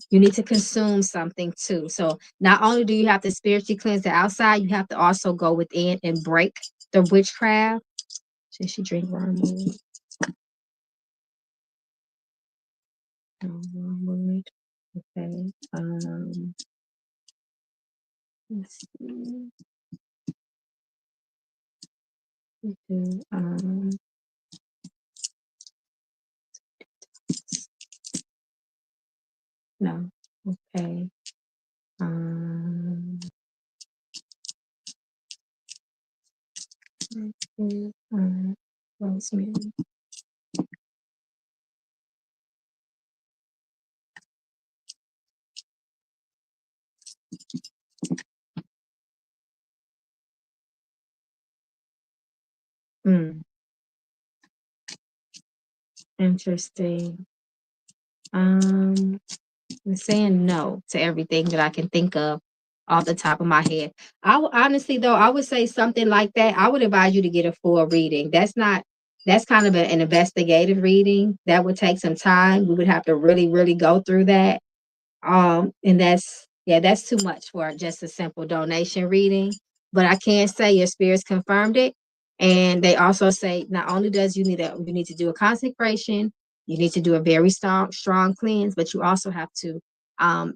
You need to consume something too. So not only do you have to spiritually cleanse the outside, you have to also go within and break the witchcraft. Should she drink wormwood? No, wormwood. Okay. Let's see. We do, no. Okay. Um, rosemary. Mm, interesting. I'm saying no to everything that I can think of off the top of my head. Honestly though, I would say something like that. I would advise you to get a full reading. That's kind of an investigative reading. That would take some time. We would have to really, really go through that. And that's too much for just a simple donation reading. But I can say your spirits confirmed it. And they also say not only does you need to do a consecration, you need to do a very strong cleanse, but you also have to um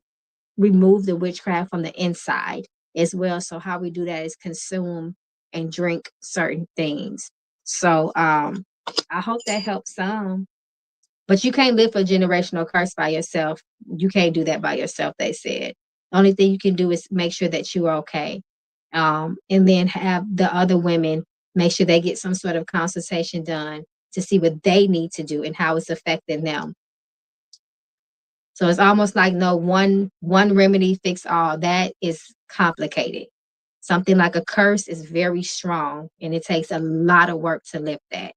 remove the witchcraft from the inside as well. So how we do that is consume and drink certain things. So I hope that helps some. But you can't live a generational curse by yourself. You can't do that by yourself, they said. The only thing you can do is make sure that you're okay. And then have the other women make sure they get some sort of consultation done to see what they need to do and how it's affecting them. So it's almost like no one remedy fix all. That is complicated. Something like a curse is very strong and it takes a lot of work to lift that.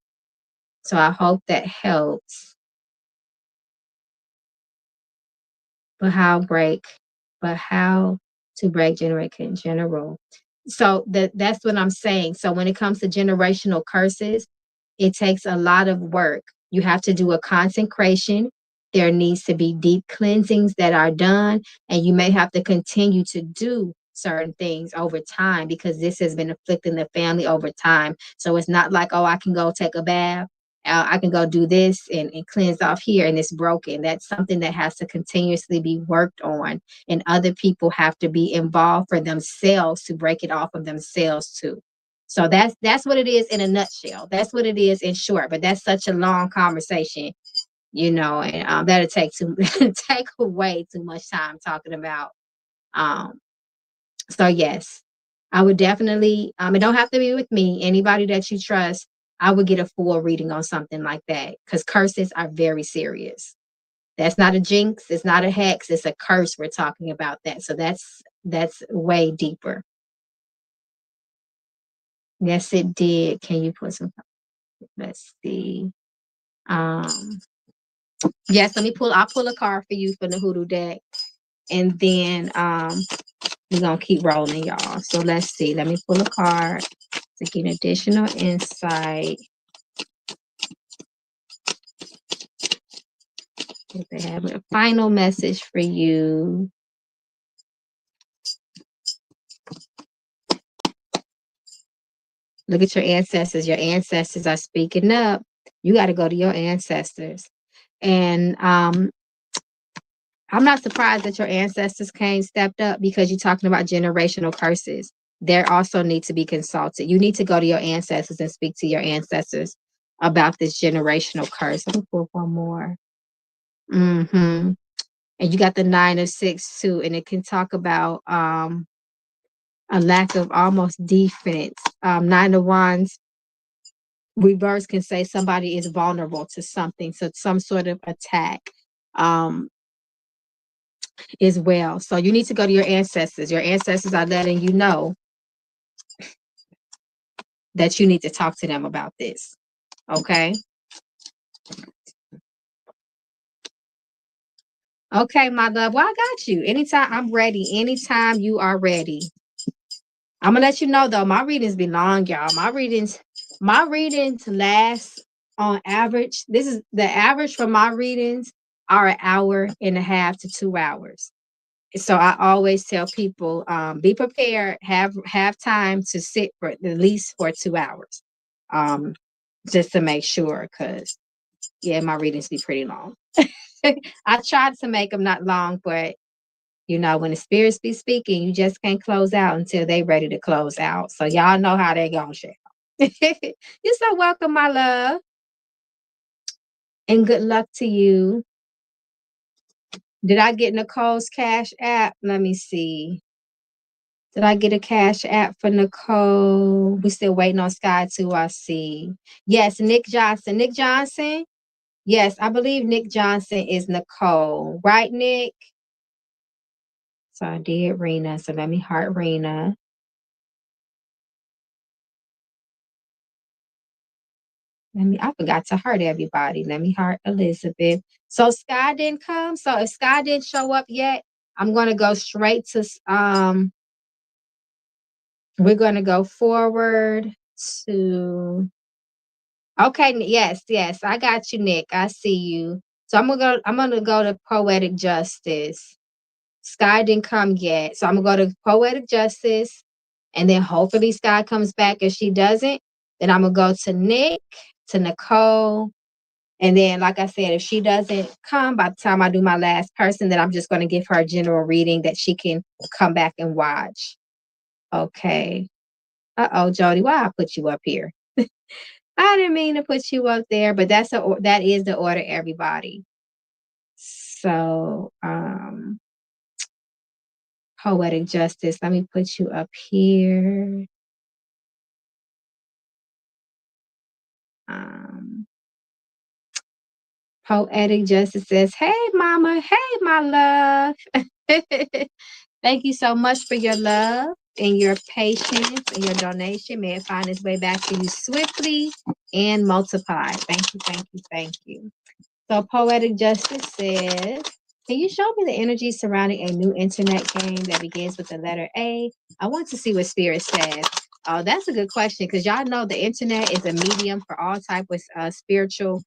So I hope that helps. but how break, but how to break generate in general. So that's what I'm saying. So when it comes to generational curses, it takes a lot of work. You have to do a consecration. There needs to be deep cleansings that are done, and you may have to continue to do certain things over time because this has been afflicting the family over time. So it's not like, oh, I can go take a bath. I can go do this and cleanse off here and it's broken. That's something that has to continuously be worked on. And other people have to be involved for themselves to break it off of themselves too. So that's what it is in a nutshell. That's what it is in short. But that's such a long conversation, and that'll take away too much time talking about. Um, so yes, I would definitely. It don't have to be with me. Anybody that you trust, I would get a full reading on something like that because curses are very serious. That's not a jinx. It's not a hex. It's a curse. We're talking about that. So that's way deeper. Yes, it did. Can you put some? Let's see. Um, yes, I'll pull a card for you for the hoodoo deck. And then we're gonna keep rolling, y'all. So let's see. Let me pull a card to get additional insight. If they have a final message for you. Look at your ancestors. Your ancestors are speaking up. You got to go to your ancestors. And I'm not surprised that your ancestors came stepped up because you're talking about generational curses. They also need to be consulted. You need to go to your ancestors and speak to your ancestors about this generational curse. Let me pull one more. And you got the 9 of 6 too, and it can talk about a lack of almost defense. 9 of Wands reverse can say somebody is vulnerable to something, so some sort of attack. As well. So you need to go to your ancestors. Your ancestors are letting you know that you need to talk to them about this. Okay. Okay, my love. Well, I got you. Anytime I'm ready. Anytime you are ready. I'm gonna let you know though, my readings be long, y'all. My readings last on average. This is the average for my readings are an hour and a half to 2 hours. So I always tell people, be prepared, have time to sit for at least for 2 hours, um, just to make sure. Because yeah, my readings be pretty long. I tried to make them not long, but when the spirits be speaking, you just can't close out until they ready to close out. So y'all know how they gonna share. You're so welcome, my love, and good luck to you. Did I get Nicole's Cash App? Let me see. Did I get a Cash App for Nicole? We still waiting on Sky too. I see. Yes, Nick Johnson. Nick Johnson. Yes, I believe Nick Johnson is Nicole. Right, Nick? So I did Rena. So let me heart Rena. I forgot to heart everybody. Let me heart Elizabeth. So Sky didn't come. So if Sky didn't show up yet, I'm gonna go straight to we're gonna go forward to okay, yes. I got you, Nick. I see you. So I'm gonna go to Poetic Justice. Sky didn't come yet. So I'm gonna go to Poetic Justice, and then hopefully Sky comes back. If she doesn't, then I'm gonna go to Nick, to Nicole. And then, like I said, if she doesn't come by the time I do my last person, then I'm just going to give her a general reading that she can come back and watch. Okay. Uh-oh, Jody, why I put you up here? I didn't mean to put you up there, but that is the order, everybody. So, Poetic Justice, let me put you up here. Poetic Justice says, "Hey, Mama. Hey, my love." Thank you so much for your love and your patience and your donation. May it find its way back to you swiftly and multiply. Thank you, thank you, thank you. So Poetic Justice says, can you show me the energy surrounding a new internet game that begins with the letter A? I want to see what Spirit says. Oh, that's a good question because y'all know the internet is a medium for all types of spiritual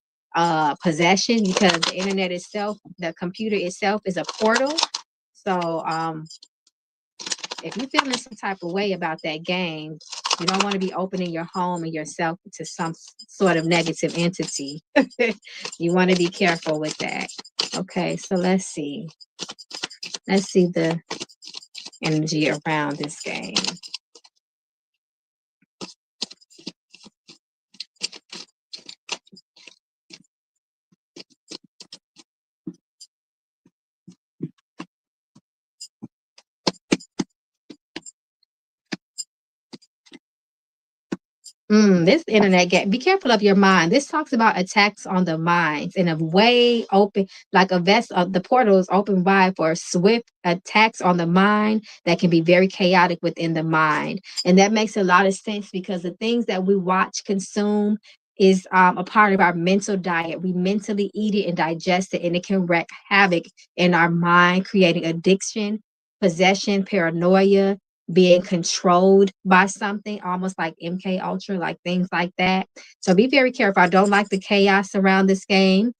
possession because the internet itself, the computer itself is a portal. So if you're feeling some type of way about that game, you don't want to be opening your home and yourself to some sort of negative entity. You want to be careful with that. Okay, so let's see. Let's see the energy around this game. This internet game, be careful of your mind. This talks about attacks on the minds in a way open, like a vessel. The portal is open wide for swift attacks on the mind that can be very chaotic within the mind. And that makes a lot of sense because the things that we watch, consume, is a part of our mental diet. We mentally eat it and digest it, and it can wreak havoc in our mind, creating addiction, possession, paranoia, being controlled by something, almost like MK Ultra, like things like that. So be very careful. I don't like the chaos around this game.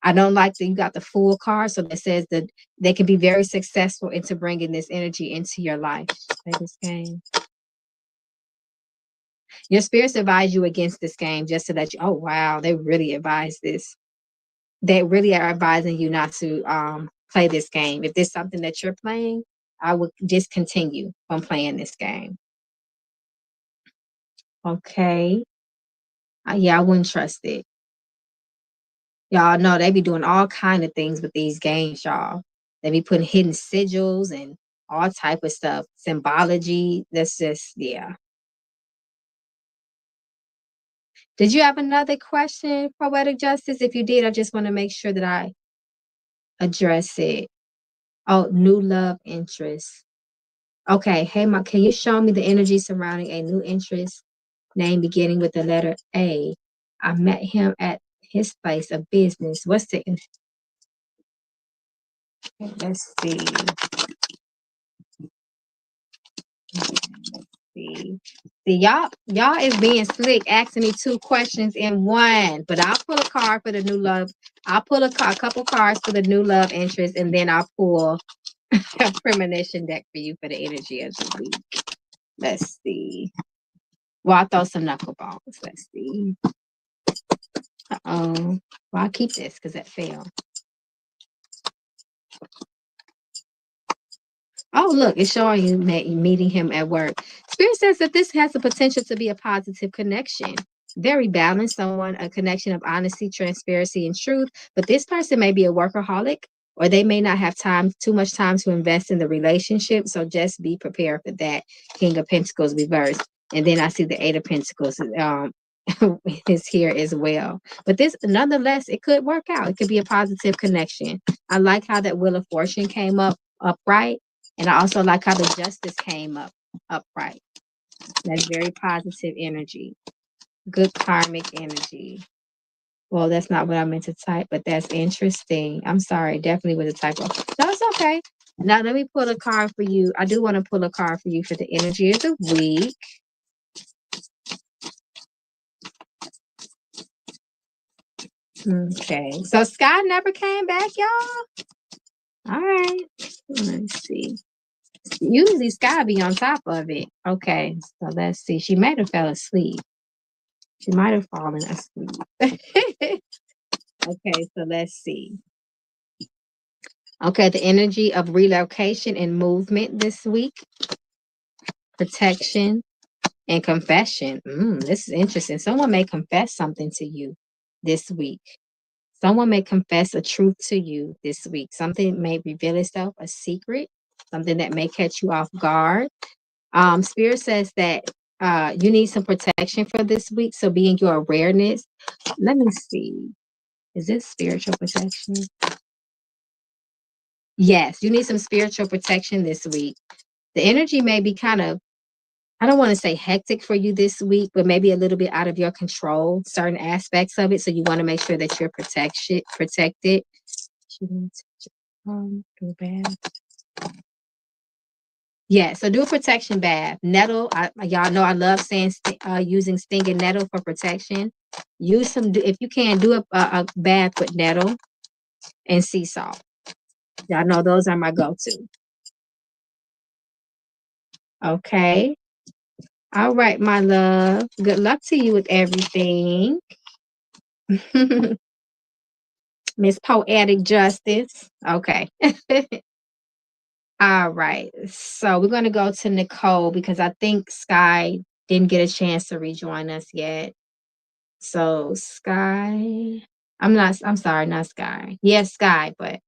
I don't like that you got the Fool card, so that says that they can be very successful into bringing this energy into your life. Play this game. Your spirits advise you against this game just to let you. Oh wow, they really advise this. They really are advising you not to play this game. If there's something that you're playing, I would discontinue from playing this game. Okay. Yeah, I wouldn't trust it. Y'all know they be doing all kind of things with these games, y'all. They be putting hidden sigils and all type of stuff, symbology. That's just, yeah. Did you have another question, Poetic Justice? If you did, I just want to make sure that I address it. Oh, new love interest. Okay, hey, can you show me the energy surrounding a new interest name beginning with the letter A? I met him at his place of business. What's the let's see. see. See, y'all is being slick, asking me 2 questions in one. But I'll pull a card for the new love. I'll pull a couple cards for the new love interest, and then I'll pull a premonition deck for you for the energy of the week. Let's see. Well, I'll throw some knuckleballs. Let's see. Well, I'll keep this because that failed. Oh, look, it's showing you meeting him at work. Spirit says that this has the potential to be a positive connection. Very balanced, someone, a connection of honesty, transparency, and truth. But this person may be a workaholic, or they may not have too much time to invest in the relationship. So just be prepared for that. King of Pentacles reversed. And then I see the Eight of Pentacles is here as well. But this, nonetheless, it could work out. It could be a positive connection. I like how that Wheel of Fortune came up upright. And I also like how the Justice came up upright. That's very positive energy. Good karmic energy. Well, that's not what I meant to type, but that's interesting. I'm sorry. Definitely with a typo. No, it's okay. Now, let me pull a card for you. I do want to pull a card for you for the energy of the week. Okay. So, Sky never came back, y'all? All right. Let's see. Usually Sky be on top of it. Okay. So, let's see. She might have fell asleep. She might have fallen asleep. Okay, so let's see. Okay, the energy of relocation and movement this week. Protection and confession. This is interesting. Someone may confess something to you this week. Someone may confess a truth to you this week. Something may reveal itself, a secret, something that may catch you off guard. Spirit says that you need some protection for this week, so be in your awareness. Let me see. Is this spiritual protection? Yes, you need some spiritual protection this week. The energy may be kind of, I don't want to say hectic for you this week, but maybe a little bit out of your control, certain aspects of it. So you want to make sure that you're protected. Do a bath. Yeah, so do a protection bath. Nettle, y'all know I love saying using stinging nettle for protection. Use some, if you can, do a bath with nettle and sea salt. Y'all know those are my go-to. Okay. All right, my love. Good luck to you with everything. Miss Poetic Justice. Okay. All right. So we're going to go to Nicole because I think Sky didn't get a chance to rejoin us yet. So Sky, I'm sorry, not Sky. Yes, Sky, but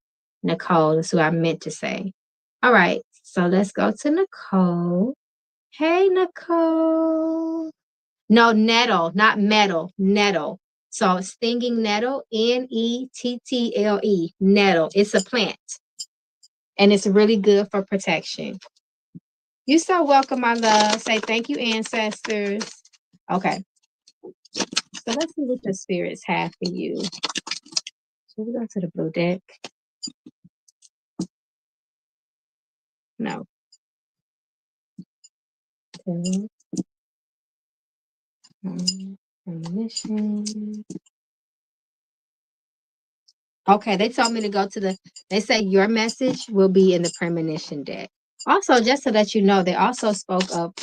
Nicole is who I meant to say. All right. So let's go to Nicole. Hey, Nicole. No, nettle, not metal, nettle. So stinging nettle, Nettle, nettle. It's a plant and it's really good for protection. You're so welcome, my love. Say thank you, ancestors. Okay. So let's see what the spirits have for you. So we go to the blue deck. No. Permission. Okay, they told me to go to they say your message will be in the premonition deck. Also, just to let you know, they also spoke of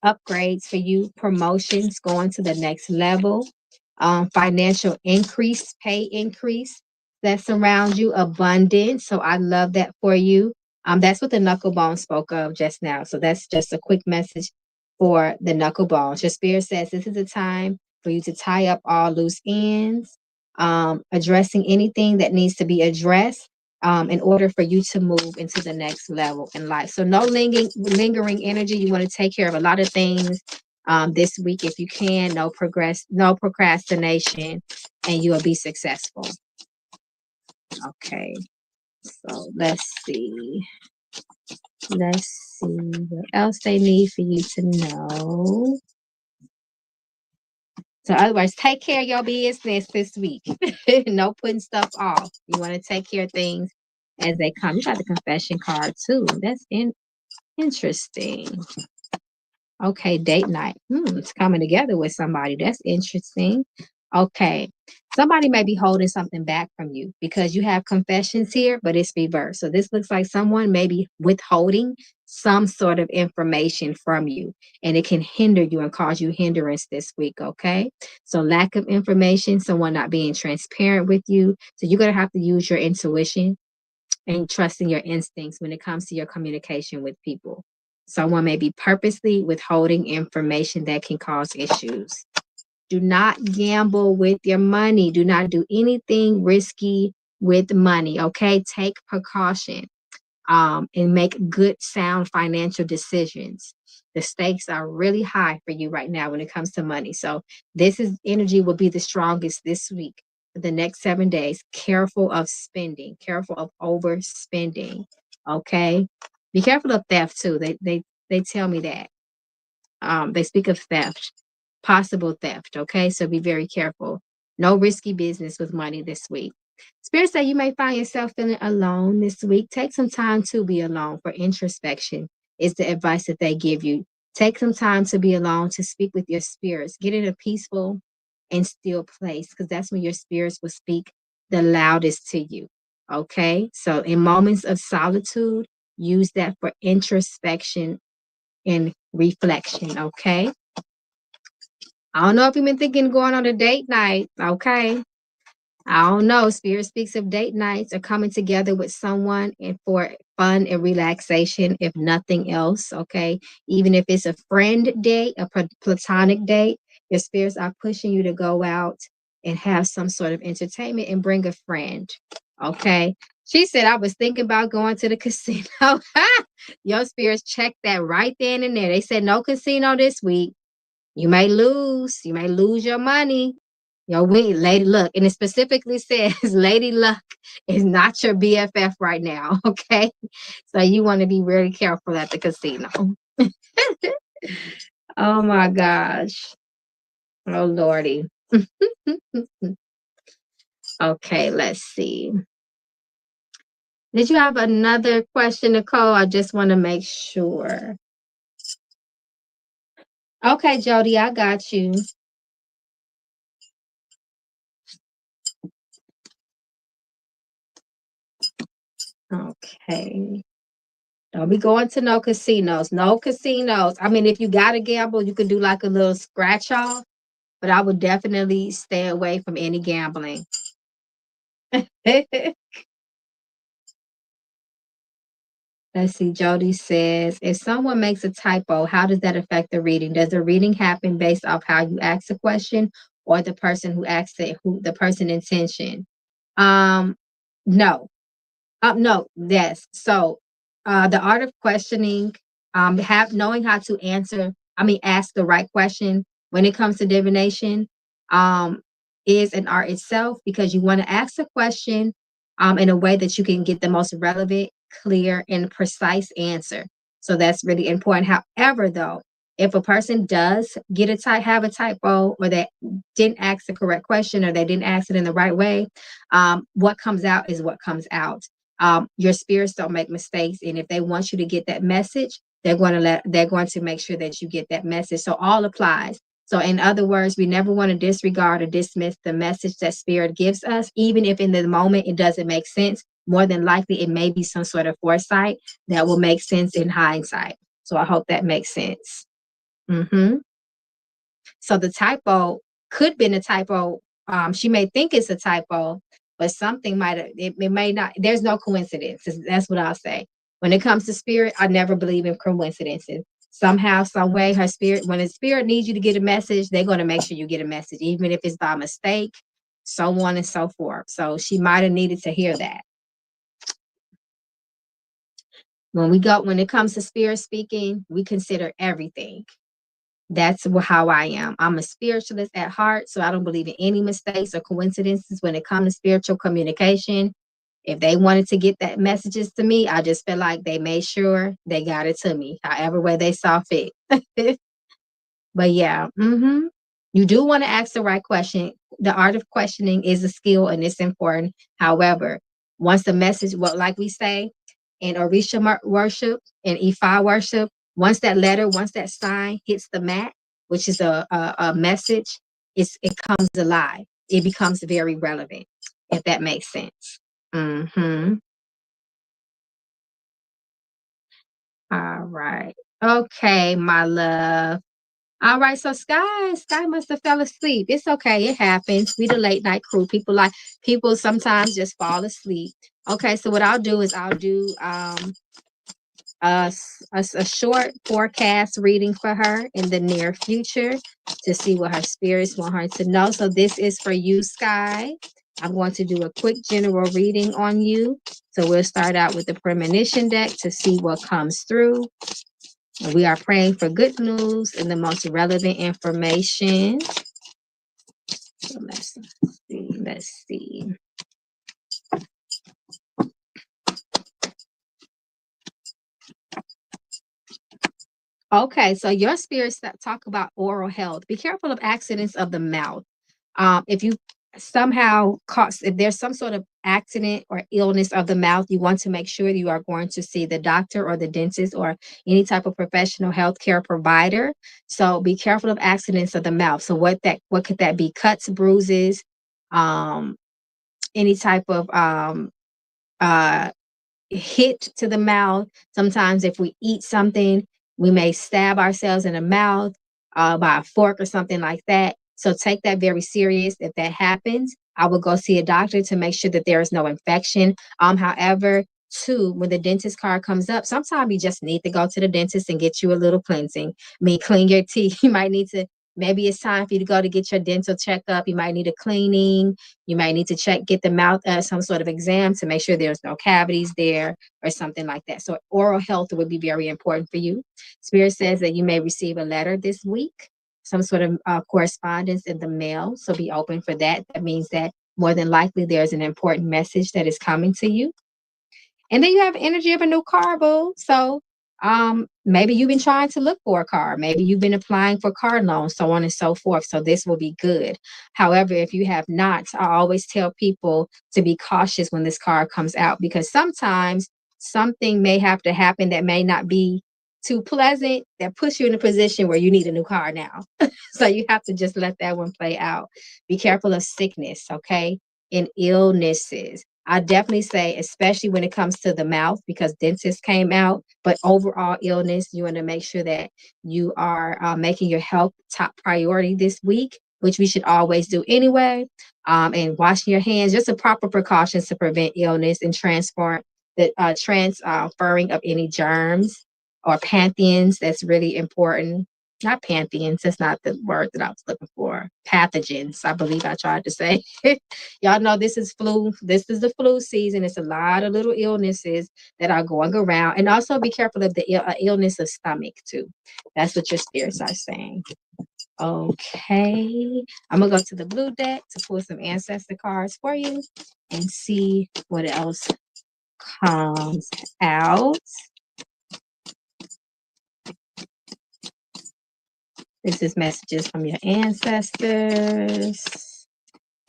upgrades for you, promotions, going to the next level, financial increase, pay increase that surrounds you, abundance. So I love that for you. That's what the knuckle bone spoke of just now. So that's just a quick message for the knuckle bones. Your spirit says this is a time for you to tie up all loose ends, addressing anything that needs to be addressed in order for you to move into the next level in life. So no lingering energy. You want to take care of a lot of things this week if you can. No procrastination, and you will be successful. Okay. So let's see. Let's see what else they need for you to know. So otherwise, take care of your business this week. No putting stuff off. You want to take care of things as they come. You got the confession card too. That's interesting. Okay, date night. It's coming together with somebody. That's interesting. Okay. Somebody may be holding something back from you because you have confessions here, but it's reversed. So this looks like someone may be withholding some sort of information from you, and it can hinder you and cause you hindrance this week. Okay. So lack of information, someone not being transparent with you. So you're going to have to use your intuition and trusting your instincts when it comes to your communication with people. Someone may be purposely withholding information that can cause issues. Do not gamble with your money. Do not do anything risky with money. Okay. Take precaution and make good, sound financial decisions. The stakes are really high for you right now when it comes to money. So this is energy will be the strongest this week. For the next 7 days, careful of spending, careful of overspending. Okay. Be careful of theft too. They tell me that. They speak of theft, possible theft. Okay. So be very careful. No risky business with money this week. Spirit say you may find yourself feeling alone this week. Take some time to be alone for introspection, is the advice that they give you. Take some time to be alone to speak with your spirits. Get in a peaceful and still place because that's when your spirits will speak the loudest to you. Okay. So in moments of solitude, use that for introspection and reflection. Okay. I don't know if you've been thinking going on a date night. Okay. I don't know. Spirit speaks of date nights or coming together with someone and for fun and relaxation, if nothing else. Okay. Even if it's a friend date, a platonic date, your spirits are pushing you to go out and have some sort of entertainment and bring a friend. Okay. She said, I was thinking about going to the casino. Your spirits checked that right then and there. They said, no casino this week. You may lose. You may lose your money. Your win, Lady Luck. And it specifically says Lady Luck is not your BFF right now. Okay. So you want to be very careful at the casino. Oh my gosh. Oh Lordy. Okay, let's see. Did you have another question, Nicole? I just want to make sure. Okay, Jody, I got you. Okay. Don't be going to no casinos. No casinos. I mean, if you got to gamble, you can do like a little scratch off, but I would definitely stay away from any gambling. Let's see. Jody says, if someone makes a typo, how does that affect the reading? Does the reading happen based off how you ask the question or the person who asks it, who the person intention? Um, no. No, yes. So, the art of questioning, have knowing how to answer, ask the right question when it comes to divination, um, is an art itself because you want to ask a question, in a way that you can get the most relevant, clear, and precise answer. So that's really important. However, though, if a person does have a typo, or they didn't ask the correct question, or they didn't ask it in the right way, what comes out is what comes out. Your spirits don't make mistakes, and if they want you to get that message, they're going to make sure that you get that message. So all applies. So in other words, we never want to disregard or dismiss the message that spirit gives us, even if in the moment it doesn't make sense. More than likely, it may be some sort of foresight that will make sense in hindsight. So I hope that makes sense. Hmm. So the typo could have been a typo. She may think it's a typo, but something might have, it may not. There's no coincidences. That's what I'll say. When it comes to spirit, I never believe in coincidences. Somehow, some way, her spirit, when the spirit needs you to get a message, they're going to make sure you get a message, even if it's by mistake, so on and so forth. So she might have needed to hear that. When it comes to spirit speaking, we consider everything. That's how I am. I'm a spiritualist at heart, so I don't believe in any mistakes or coincidences when it comes to spiritual communication. If they wanted to get that messages to me, I just feel like they made sure they got it to me, however way they saw fit. But yeah, you do want to ask the right question. The art of questioning is a skill and it's important. However, once the message, well, like we say in Orisha worship and Ifa worship, Once that sign hits the mat, which is a message, it comes alive. It becomes very relevant, if that makes sense. Mm-hmm. All right. Okay, my love. All right, so Sky must have fell asleep. It's okay, it happens. We the late night crew. People sometimes just fall asleep. Okay, so what I'll do is I'll do a short forecast reading for her in the near future to see what her spirits want her to know. So this is for you, Sky. I'm going to do a quick general reading on you. So we'll start out with the premonition deck to see what comes through. And we are praying for good news and the most relevant information. So let's see. Let's see. Okay, so your spirits that talk about oral health. Be careful of accidents of the mouth. If you somehow if there's some sort of accident or illness of the mouth, you want to make sure you are going to see the doctor or the dentist or any type of professional healthcare provider. So be careful of accidents of the mouth. So what could that be? Cuts, bruises, um, any type of uh hit to the mouth. Sometimes if we eat something, we may stab ourselves in the mouth by a fork or something like that. So take that very serious. If that happens, I will go see a doctor to make sure that there is no infection. However, too, when the dentist card comes up, sometimes you just need to go to the dentist and get you a little cleansing. I mean, clean your teeth. You might need to, maybe it's time for you to go to get your dental checkup. You might need a cleaning. You might need to get the mouth, some sort of exam to make sure there's no cavities there or something like that. So oral health would be very important for you. Spirit says that you may receive a letter this week, some sort of correspondence in the mail. So be open for that. That means that more than likely there's an important message that is coming to you. And then you have energy of a new car, boo. So maybe you've been trying to look for a car. Maybe you've been applying for car loans, so on and so forth. So this will be good. However, if you have not, I always tell people to be cautious when this car comes out, because sometimes something may have to happen that may not be too pleasant, that puts you in a position where you need a new car now. So you have to just let that one play out. Be careful of sickness, okay? And illnesses. I definitely say, especially when it comes to the mouth, because dentists came out, but overall illness, you want to make sure that you are making your health top priority this week, which we should always do anyway. And washing your hands, just a proper precautions to prevent illness and transferring of any germs or pathogens. That's really important. Not pantheons, that's not the word that I was looking for. Pathogens, I believe I tried to say. Y'all know this is flu. This is the flu season. It's a lot of little illnesses that are going around. And also be careful of the illness of stomach too. That's what your spirits are saying. Okay. I'm going to go to the blue deck to pull some ancestor cards for you and see what else comes out. This is messages from your ancestors.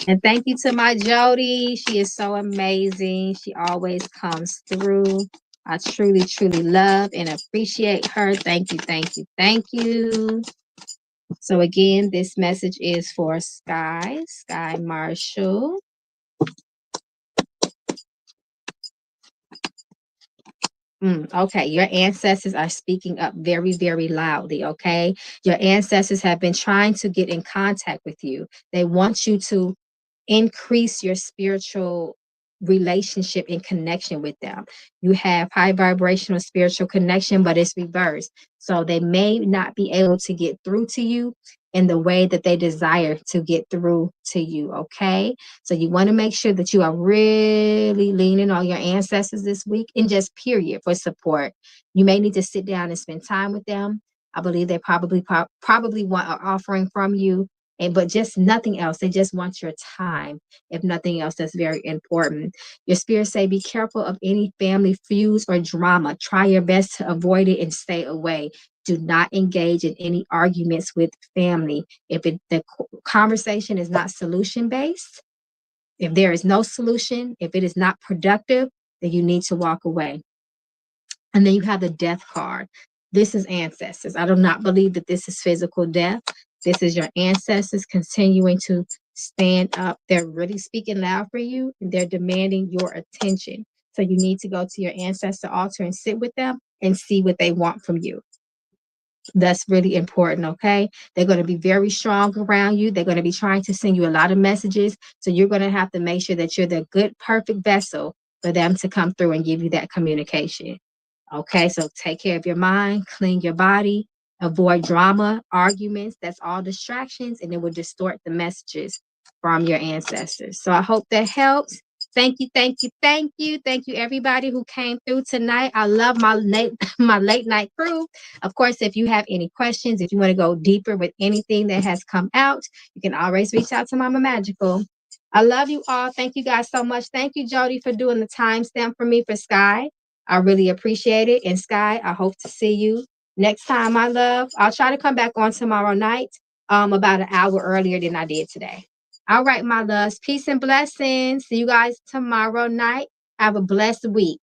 And thank you to my Jody. She is so amazing. She always comes through. I truly, truly love and appreciate her. Thank you, thank you, thank you. So again, this message is for Sky Marshall. Okay, your ancestors are speaking up very, very loudly, okay? Your ancestors have been trying to get in contact with you. They want you to increase your spiritual relationship and connection with them. You have high vibrational spiritual connection, but it's reversed. So they may not be able to get through to you in the way that they desire to get through to you. Okay. So you want to make sure that you are really leaning on your ancestors this week and just period for support. You may need to sit down and spend time with them. I believe they probably want an offering from you, but just nothing else. They just want your time. If nothing else, that's very important. Your spirit say, be careful of any family feuds or drama. Try your best to avoid it and stay away. Do not engage in any arguments with family. If the conversation is not solution based, if there is no solution, if it is not productive, then you need to walk away. And then you have the death card. This is ancestors. I do not believe that this is physical death. This is your ancestors continuing to stand up. They're really speaking loud for you and they're demanding your attention. So you need to go to your ancestor altar and sit with them and see what they want from you. That's really important, okay? They're going to be very strong around you. They're going to be trying to send you a lot of messages. So you're going to have to make sure that you're the good, perfect vessel for them to come through and give you that communication. Okay, so take care of your mind, clean your body, avoid drama, arguments. That's all distractions, and it will distort the messages from your ancestors. So I hope that helps. Thank you, thank you, thank you, thank you, everybody who came through tonight. I love my late my late night crew. Of course, if you have any questions, if you want to go deeper with anything that has come out, you can always reach out to Mama Magical. I love you all. Thank you guys so much. Thank you, Jody, for doing the timestamp for me for Sky. I really appreciate it. And Sky, I hope to see you next time, my love. I'll try to come back on tomorrow night, about an hour earlier than I did today. All right, my loves. Peace and blessings. See you guys tomorrow night. Have a blessed week.